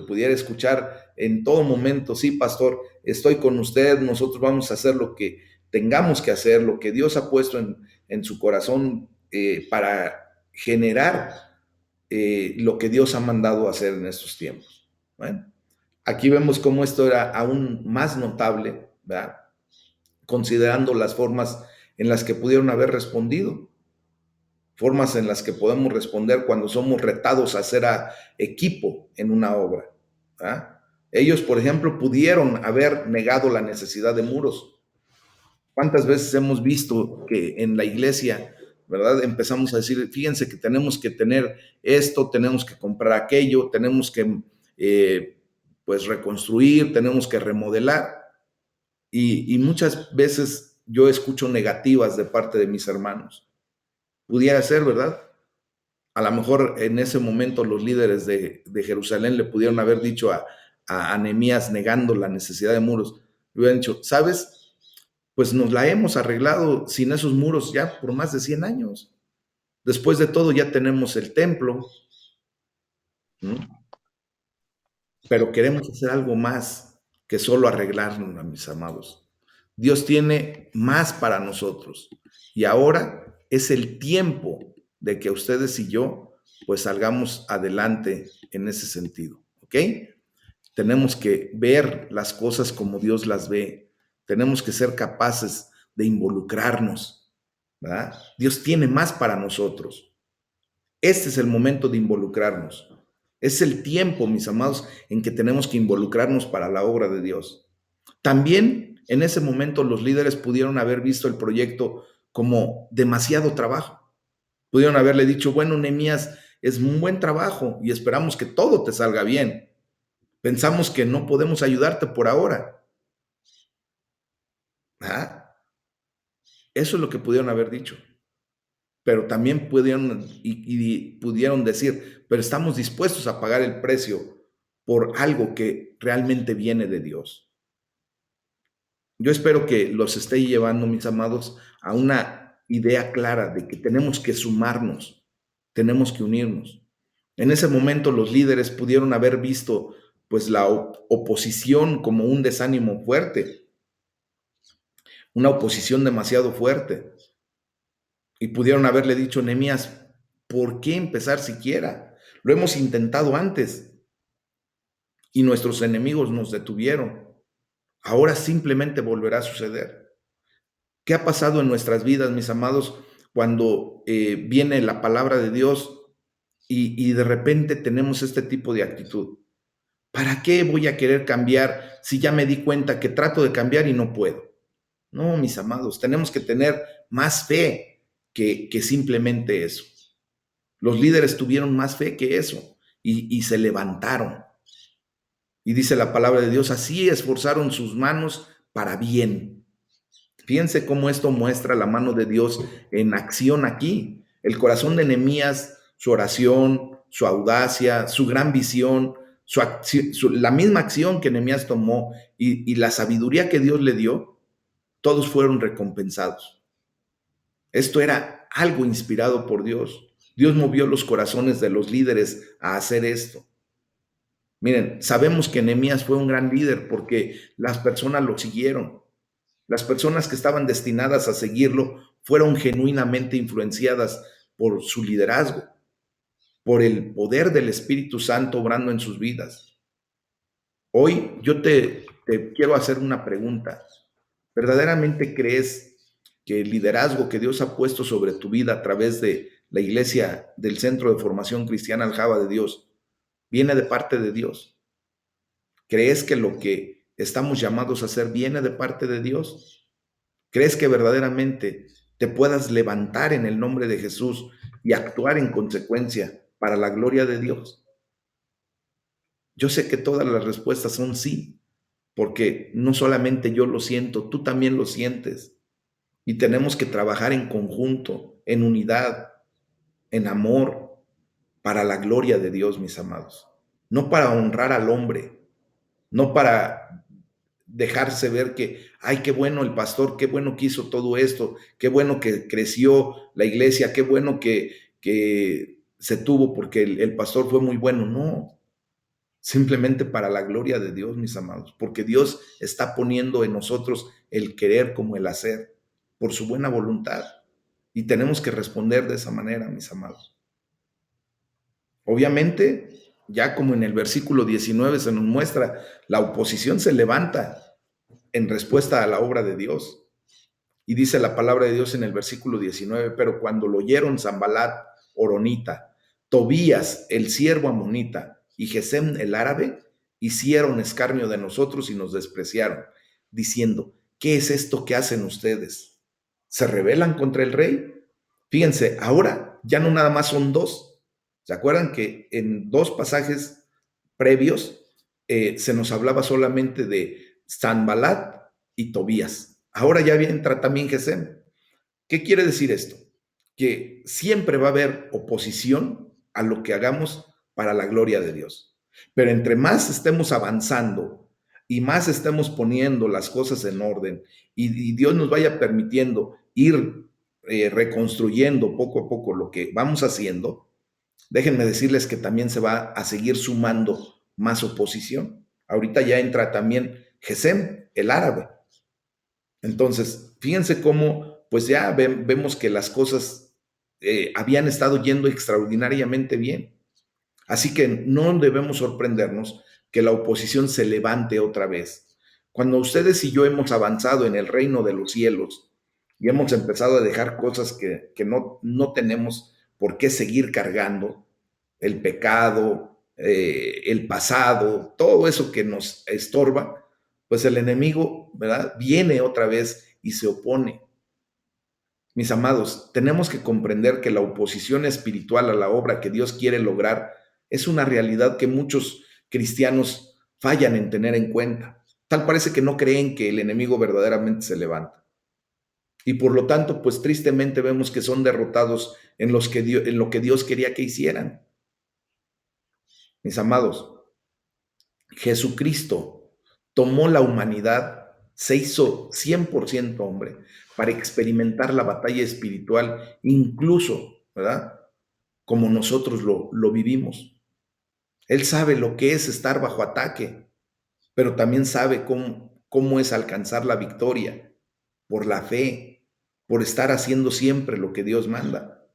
pudiera escuchar en todo momento, sí, pastor, estoy con usted, nosotros vamos a hacer lo que tengamos que hacer, lo que Dios ha puesto en su corazón para generar lo que Dios ha mandado hacer en estos tiempos. Bueno, aquí vemos cómo esto era aún más notable, ¿verdad? Considerando las formas en las que pudieron haber respondido, formas en las que podemos responder cuando somos retados a hacer equipo en una obra. ¿Verdad? Ellos, por ejemplo, pudieron haber negado la necesidad de muros. ¿Cuántas veces hemos visto que en la iglesia, verdad, empezamos a decir, fíjense que tenemos que tener esto, tenemos que comprar aquello, tenemos que pues reconstruir, tenemos que remodelar? Y muchas veces yo escucho negativas de parte de mis hermanos. Pudiera ser, ¿verdad? A lo mejor en ese momento los líderes de Jerusalén le pudieron haber dicho a Nehemías, negando la necesidad de muros, le hubieran dicho, ¿sabes? Pues nos la hemos arreglado sin esos muros ya por más de 100 años. Después de todo ya tenemos el templo, ¿no? Pero queremos hacer algo más que solo arreglarnos, mis amados. Dios tiene más para nosotros y ahora es el tiempo de que ustedes y yo pues salgamos adelante en ese sentido, ¿ok? Tenemos que ver las cosas como Dios las ve, tenemos que ser capaces de involucrarnos, ¿verdad? Dios tiene más para nosotros. Este es el momento de involucrarnos. Es el tiempo, mis amados, en que tenemos que involucrarnos para la obra de Dios. También en ese momento los líderes pudieron haber visto el proyecto como demasiado trabajo. Pudieron haberle dicho, bueno, Nehemías, es un buen trabajo y esperamos que todo te salga bien. Pensamos que no podemos ayudarte por ahora. ¿Ah? Eso es lo que pudieron haber dicho. Pero también pudieron decir, pero estamos dispuestos a pagar el precio por algo que realmente viene de Dios. Yo espero que los esté llevando, mis amados, a una idea clara de que tenemos que sumarnos, tenemos que unirnos. En ese momento los líderes pudieron haber visto pues la oposición como un desánimo fuerte, una oposición demasiado fuerte. Y pudieron haberle dicho, Nehemías, ¿por qué empezar siquiera? Lo hemos intentado antes y nuestros enemigos nos detuvieron. Ahora simplemente volverá a suceder. ¿Qué ha pasado en nuestras vidas, mis amados, cuando viene la palabra de Dios y de repente tenemos este tipo de actitud? ¿Para qué voy a querer cambiar si ya me di cuenta que trato de cambiar y no puedo? No, mis amados, tenemos que tener más fe que simplemente eso. Los líderes tuvieron más fe que eso y se levantaron. Y dice la palabra de Dios, así esforzaron sus manos para bien. Fíjense cómo esto muestra la mano de Dios en acción aquí. El corazón de Nehemías, su oración, su audacia, su gran visión, la misma acción que Nehemías tomó y la sabiduría que Dios le dio, todos fueron recompensados. Esto era algo inspirado por Dios. Dios movió los corazones de los líderes a hacer esto. Miren, sabemos que Nehemías fue un gran líder porque las personas lo siguieron. Las personas que estaban destinadas a seguirlo fueron genuinamente influenciadas por su liderazgo, por el poder del Espíritu Santo obrando en sus vidas. Hoy yo te quiero hacer una pregunta. ¿Verdaderamente crees que el liderazgo que Dios ha puesto sobre tu vida a través de la iglesia del Centro de Formación Cristiana Aljaba de Dios, viene de parte de Dios? ¿Crees que lo que estamos llamados a hacer viene de parte de Dios? ¿Crees que verdaderamente te puedas levantar en el nombre de Jesús y actuar en consecuencia para la gloria de Dios? Yo sé que todas las respuestas son sí, porque no solamente yo lo siento, tú también lo sientes. Y tenemos que trabajar en conjunto, en unidad, en amor, para la gloria de Dios, mis amados. No para honrar al hombre, no para dejarse ver que, ay, qué bueno el pastor, qué bueno que hizo todo esto, qué bueno que creció la iglesia, qué bueno que se tuvo porque el pastor fue muy bueno. No, simplemente para la gloria de Dios, mis amados, porque Dios está poniendo en nosotros el querer como el hacer, por su buena voluntad. Y tenemos que responder de esa manera, mis amados. Obviamente, ya como en el versículo 19 se nos muestra, la oposición se levanta en respuesta a la obra de Dios. Y dice la palabra de Dios en el versículo 19, pero cuando lo oyeron Sanbalat, Horonita, Tobías, el siervo amonita, y Gesem, el árabe, hicieron escarnio de nosotros y nos despreciaron, diciendo, ¿qué es esto que hacen ustedes? ¿Se rebelan contra el rey? Fíjense, ahora ya no nada más son dos. ¿Se acuerdan que en dos pasajes previos se nos hablaba solamente de Sanbalat y Tobías? Ahora ya entra también Gesem. ¿Qué quiere decir esto? Que siempre va a haber oposición a lo que hagamos para la gloria de Dios. Pero entre más estemos avanzando y más estemos poniendo las cosas en orden y Dios nos vaya permitiendo ir reconstruyendo poco a poco lo que vamos haciendo, déjenme decirles que también se va a seguir sumando más oposición. Ahorita ya entra también Gesem, el árabe. Entonces, fíjense cómo, pues ya vemos que las cosas habían estado yendo extraordinariamente bien. Así que no debemos sorprendernos que la oposición se levante otra vez. Cuando ustedes y yo hemos avanzado en el reino de los cielos y hemos empezado a dejar cosas que no tenemos por qué seguir cargando, el pecado, el pasado, todo eso que nos estorba, pues el enemigo, ¿verdad? Viene otra vez y se opone. Mis amados, tenemos que comprender que la oposición espiritual a la obra que Dios quiere lograr es una realidad que muchos cristianos fallan en tener en cuenta. Tal parece que no creen que el enemigo verdaderamente se levanta. Y por lo tanto, pues tristemente vemos que son derrotados en lo que Dios quería que hicieran. Mis amados, Jesucristo tomó la humanidad, se hizo 100% hombre para experimentar la batalla espiritual, incluso, ¿verdad? Como nosotros lo vivimos. Él sabe lo que es estar bajo ataque, pero también sabe cómo es alcanzar la victoria por la fe, por estar haciendo siempre lo que Dios manda.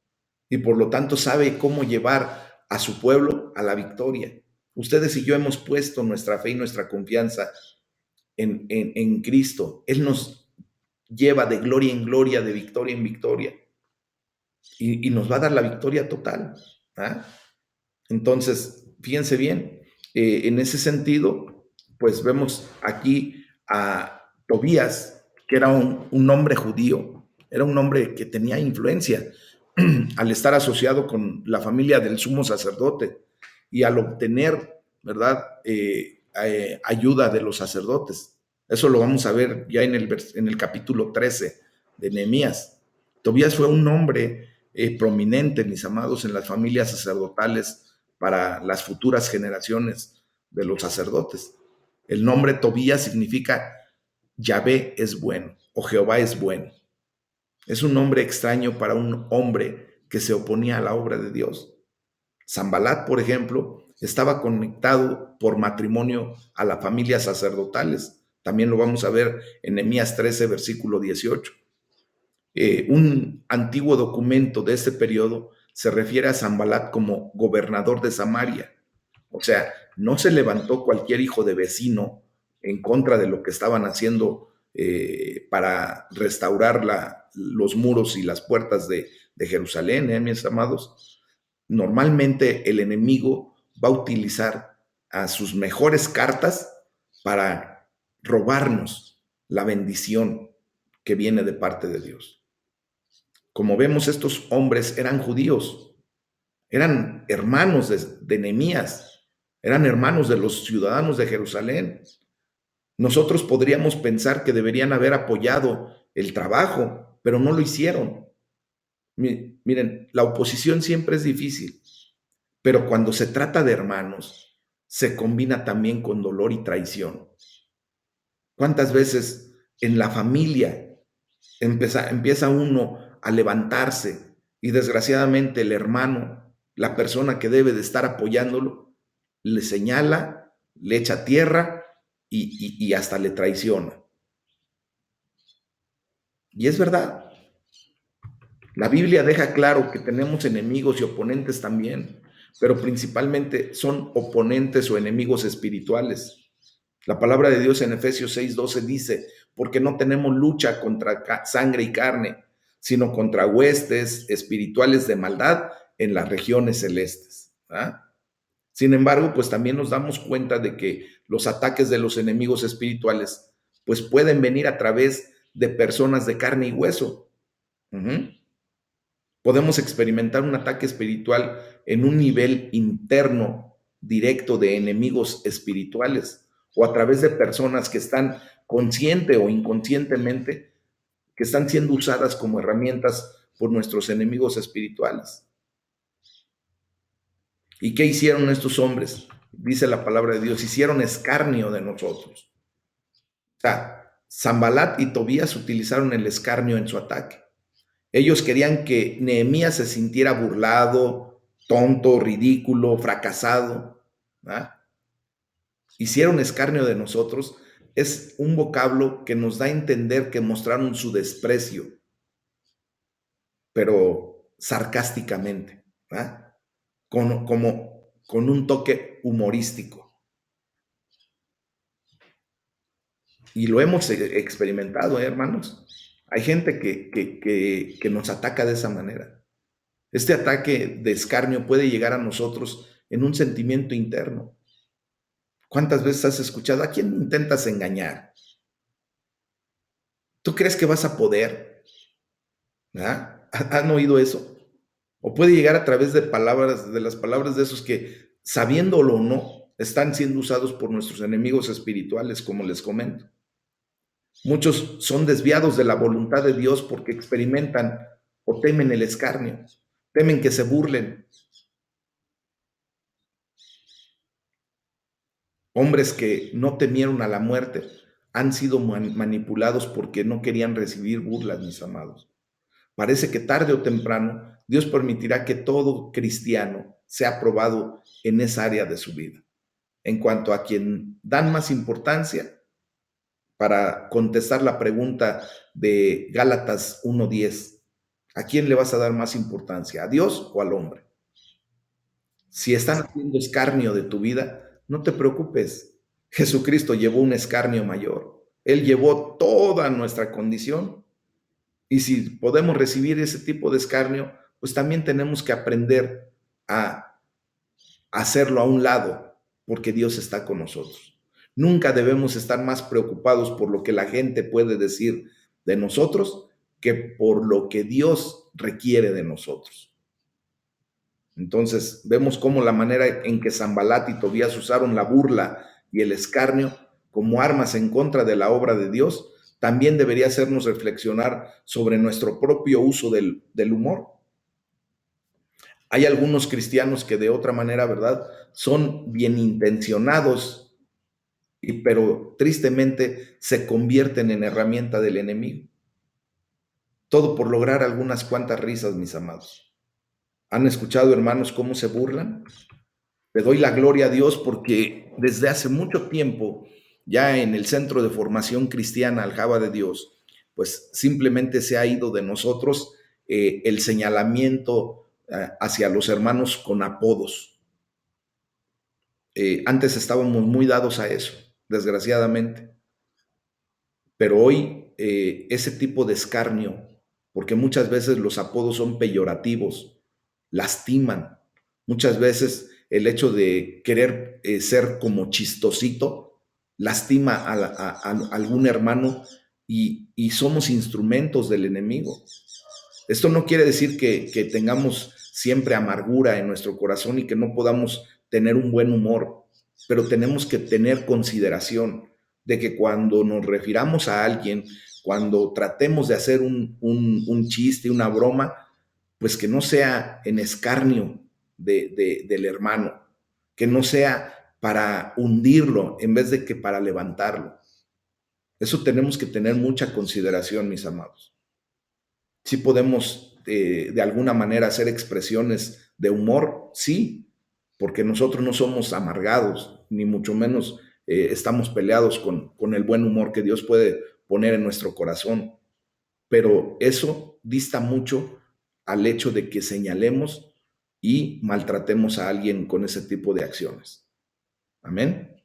Y por lo tanto sabe cómo llevar a su pueblo a la victoria. Ustedes y yo hemos puesto nuestra fe y nuestra confianza en Cristo. Él nos lleva de gloria en gloria, de victoria en victoria. Y nos va a dar la victoria total. ¿Ah? Entonces, fíjense bien, en ese sentido, pues vemos aquí a Tobías, que era un hombre judío, era un hombre que tenía influencia al estar asociado con la familia del sumo sacerdote y al obtener, ¿verdad?, ayuda de los sacerdotes. Eso lo vamos a ver ya en el capítulo 13 de Nehemías. Tobías fue un hombre prominente, mis amados, en las familias sacerdotales para las futuras generaciones de los sacerdotes. El nombre Tobías significa Yahvé es bueno o Jehová es bueno. Es un nombre extraño para un hombre que se oponía a la obra de Dios. Sanbalat, por ejemplo, estaba conectado por matrimonio a las familias sacerdotales. También lo vamos a ver en Nehemías 13, versículo 18. Un antiguo documento de este periodo se refiere a Sanbalat como gobernador de Samaria. O sea, no se levantó cualquier hijo de vecino en contra de lo que estaban haciendo para restaurar los muros y las puertas de Jerusalén, mis amados, normalmente el enemigo va a utilizar a sus mejores cartas para robarnos la bendición que viene de parte de Dios. Como vemos, estos hombres eran judíos, eran hermanos de Nehemías, eran hermanos de los ciudadanos de Jerusalén. Nosotros podríamos pensar que deberían haber apoyado el trabajo, pero no lo hicieron. Miren, la oposición siempre es difícil, pero cuando se trata de hermanos, se combina también con dolor y traición. ¿Cuántas veces en la familia empieza uno a levantarse y desgraciadamente el hermano, la persona que debe de estar apoyándolo, le señala, le echa tierra y hasta le traiciona? Y es verdad. La Biblia deja claro que tenemos enemigos y oponentes también, pero principalmente son oponentes o enemigos espirituales. La palabra de Dios en Efesios 6:12 dice, porque no tenemos lucha contra sangre y carne, sino contra huestes espirituales de maldad en las regiones celestes. ¿Ah? Sin embargo, pues también nos damos cuenta de que los ataques de los enemigos espirituales pues pueden venir a través de personas de carne y hueso. Uh-huh. Podemos experimentar un ataque espiritual en un nivel interno directo de enemigos espirituales o a través de personas que están consciente o inconscientemente, que están siendo usadas como herramientas por nuestros enemigos espirituales. ¿Y qué hicieron estos hombres? Dice la palabra de Dios, hicieron escarnio de nosotros. O sea, Sanbalat y Tobías utilizaron el escarnio en su ataque. Ellos querían que Nehemías se sintiera burlado, tonto, ridículo, fracasado. ¿Ah? Hicieron escarnio de nosotros. Es un vocablo que nos da a entender que mostraron su desprecio, pero sarcásticamente, ¿ah? Con un toque humorístico. Y lo hemos experimentado, hermanos. Hay gente que nos ataca de esa manera. Este ataque de escarnio puede llegar a nosotros en un sentimiento interno. ¿Cuántas veces has escuchado a quién intentas engañar? ¿Tú crees que vas a poder? ¿Ah? ¿Han oído eso? O puede llegar a través de palabras, de las palabras de esos que, sabiéndolo o no, están siendo usados por nuestros enemigos espirituales, como les comento. Muchos son desviados de la voluntad de Dios porque experimentan o temen el escarnio, temen que se burlen. Hombres que no temieron a la muerte han sido manipulados porque no querían recibir burlas, mis amados. Parece que tarde o temprano Dios permitirá que todo cristiano sea probado en esa área de su vida. En cuanto a quien dan más importancia, para contestar la pregunta de Gálatas 1:10, ¿a quién le vas a dar más importancia? ¿A Dios o al hombre? Si están haciendo escarnio de tu vida, no te preocupes. Jesucristo llevó un escarnio mayor. Él llevó toda nuestra condición. Y si podemos recibir ese tipo de escarnio, pues también tenemos que aprender a hacerlo a un lado, porque Dios está con nosotros. Nunca debemos estar más preocupados por lo que la gente puede decir de nosotros que por lo que Dios requiere de nosotros. Entonces, vemos cómo la manera en que Sanbalat y Tobías usaron la burla y el escarnio como armas en contra de la obra de Dios, también debería hacernos reflexionar sobre nuestro propio uso del humor. Hay algunos cristianos que de otra manera, ¿verdad?, son bien intencionados, pero tristemente se convierten en herramienta del enemigo. Todo por lograr algunas cuantas risas, mis amados. ¿Han escuchado, hermanos, cómo se burlan? Le doy la gloria a Dios porque desde hace mucho tiempo, ya en el Centro de Formación Cristiana Aljaba de Dios, pues simplemente se ha ido de nosotros el señalamiento hacia los hermanos con apodos. Antes estábamos muy dados a eso, desgraciadamente, pero hoy ese tipo de escarnio porque muchas veces los apodos son peyorativos, lastiman. Muchas veces el hecho de querer ser como chistosito lastima a algún hermano y somos instrumentos del enemigo. Esto no quiere decir que tengamos siempre amargura en nuestro corazón y que no podamos tener un buen humor, pero tenemos que tener consideración de que cuando nos refiramos a alguien, cuando tratemos de hacer un chiste, una broma, pues que no sea en escarnio del hermano, que no sea para hundirlo en vez de que para levantarlo. Eso tenemos que tener mucha consideración, mis amados. Sí podemos de alguna manera hacer expresiones de humor, sí, porque nosotros no somos amargados, ni mucho menos estamos peleados con el buen humor que Dios puede poner en nuestro corazón. Pero eso dista mucho al hecho de que señalemos y maltratemos a alguien con ese tipo de acciones. Amén.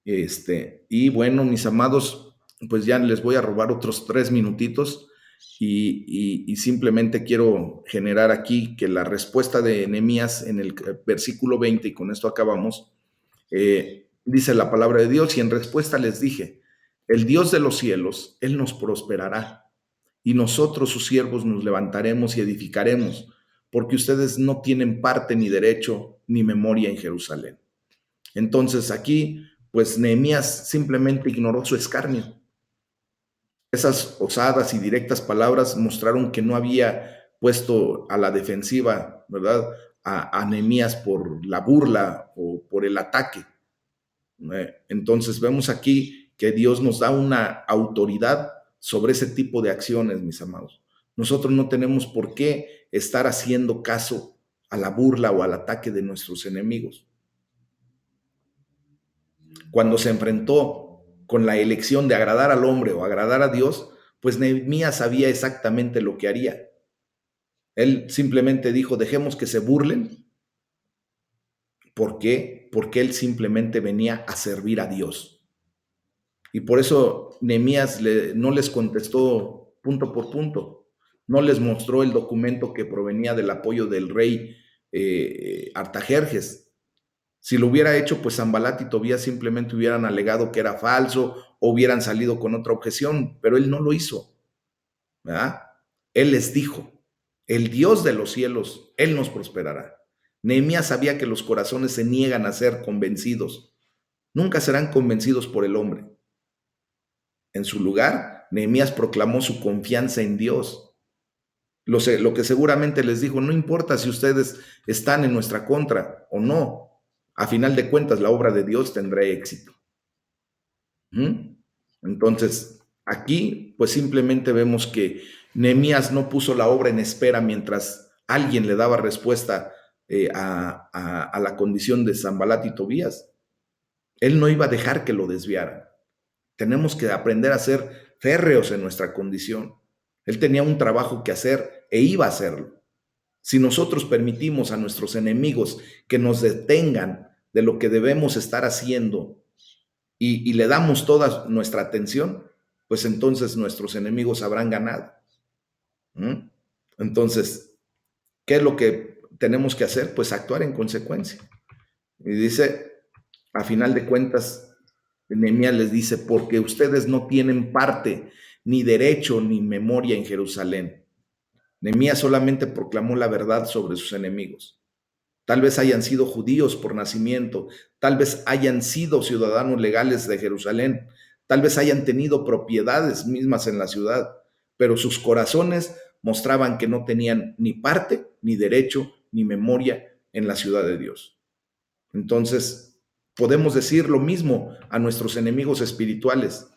Y bueno, mis amados, pues ya les voy a robar otros 3 minutitos y simplemente quiero generar aquí que la respuesta de Nehemías en el versículo 20, y con esto acabamos, dice la palabra de Dios, y en respuesta les dije, el Dios de los cielos, Él nos prosperará, y nosotros sus siervos nos levantaremos y edificaremos, porque ustedes no tienen parte ni derecho ni memoria en Jerusalén. Entonces aquí, pues Nehemías simplemente ignoró su escarnio. Esas osadas y directas palabras mostraron que no había puesto a la defensiva, ¿verdad? A Nehemías por la burla o por el ataque. Entonces vemos aquí que Dios nos da una autoridad sobre ese tipo de acciones, mis amados. Nosotros no tenemos por qué estar haciendo caso a la burla o al ataque de nuestros enemigos. Cuando se enfrentó con la elección de agradar al hombre o agradar a Dios, pues Nehemías sabía exactamente lo que haría. Él simplemente dijo, dejemos que se burlen. ¿Por qué? Porque él simplemente venía a servir a Dios. Y por eso Nehemías no les contestó punto por punto. No les mostró el documento que provenía del apoyo del rey Artajerjes. Si lo hubiera hecho, pues Sanbalat y Tobías simplemente hubieran alegado que era falso o hubieran salido con otra objeción, pero él no lo hizo, ¿verdad? Él les dijo, el Dios de los cielos, Él nos prosperará. Nehemías sabía que los corazones se niegan a ser convencidos. Nunca serán convencidos por el hombre. En su lugar, Nehemías proclamó su confianza en Dios. Lo que seguramente les dijo, no importa si ustedes están en nuestra contra o no, a final de cuentas la obra de Dios tendrá éxito. Entonces, aquí pues simplemente vemos que Nehemías no puso la obra en espera mientras alguien le daba respuesta a la condición de Sanbalat y Tobías. Él no iba a dejar que lo desviaran. Tenemos que aprender a ser férreos en nuestra condición. Él tenía un trabajo que hacer e iba a hacerlo. Si nosotros permitimos a nuestros enemigos que nos detengan de lo que debemos estar haciendo y le damos toda nuestra atención, pues entonces nuestros enemigos habrán ganado. Entonces, ¿qué es lo que tenemos que hacer? Pues actuar en consecuencia. Y dice, a final de cuentas, Nehemías les dice, porque ustedes no tienen parte, ni derecho, ni memoria en Jerusalén. Nehemías solamente proclamó la verdad sobre sus enemigos. Tal vez hayan sido judíos por nacimiento, tal vez hayan sido ciudadanos legales de Jerusalén, tal vez hayan tenido propiedades mismas en la ciudad, pero sus corazones mostraban que no tenían ni parte, ni derecho, ni memoria en la ciudad de Dios. Entonces, podemos decir lo mismo a nuestros enemigos espirituales.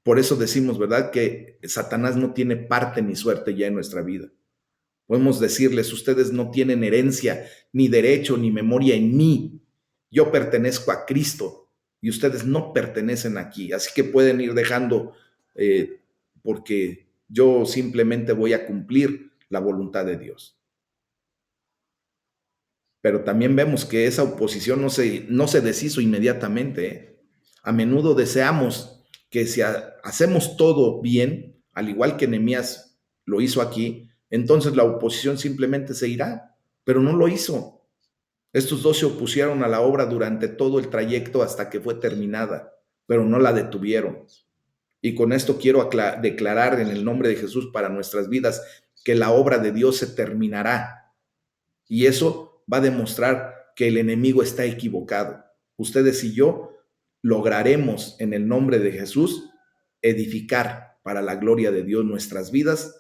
Por eso decimos, ¿verdad?, que Satanás no tiene parte ni suerte ya en nuestra vida. Podemos decirles, ustedes no tienen herencia, ni derecho, ni memoria en mí. Yo pertenezco a Cristo y ustedes no pertenecen aquí. Así que pueden ir dejando porque yo simplemente voy a cumplir la voluntad de Dios. Pero también vemos que esa oposición no se deshizo inmediatamente. A menudo deseamos que si hacemos todo bien, al igual que Nehemías lo hizo aquí, entonces la oposición simplemente se irá, pero no lo hizo. Estos dos se opusieron a la obra durante todo el trayecto hasta que fue terminada, pero no la detuvieron. Y con esto quiero declarar en el nombre de Jesús para nuestras vidas que la obra de Dios se terminará. Y eso va a demostrar que el enemigo está equivocado. Ustedes y yo lograremos en el nombre de Jesús edificar para la gloria de Dios nuestras vidas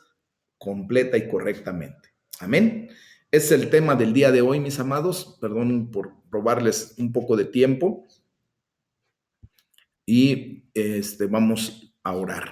completa y correctamente. Amén. Es el tema del día de hoy, mis amados. Perdón por robarles un poco de tiempo y vamos a orar.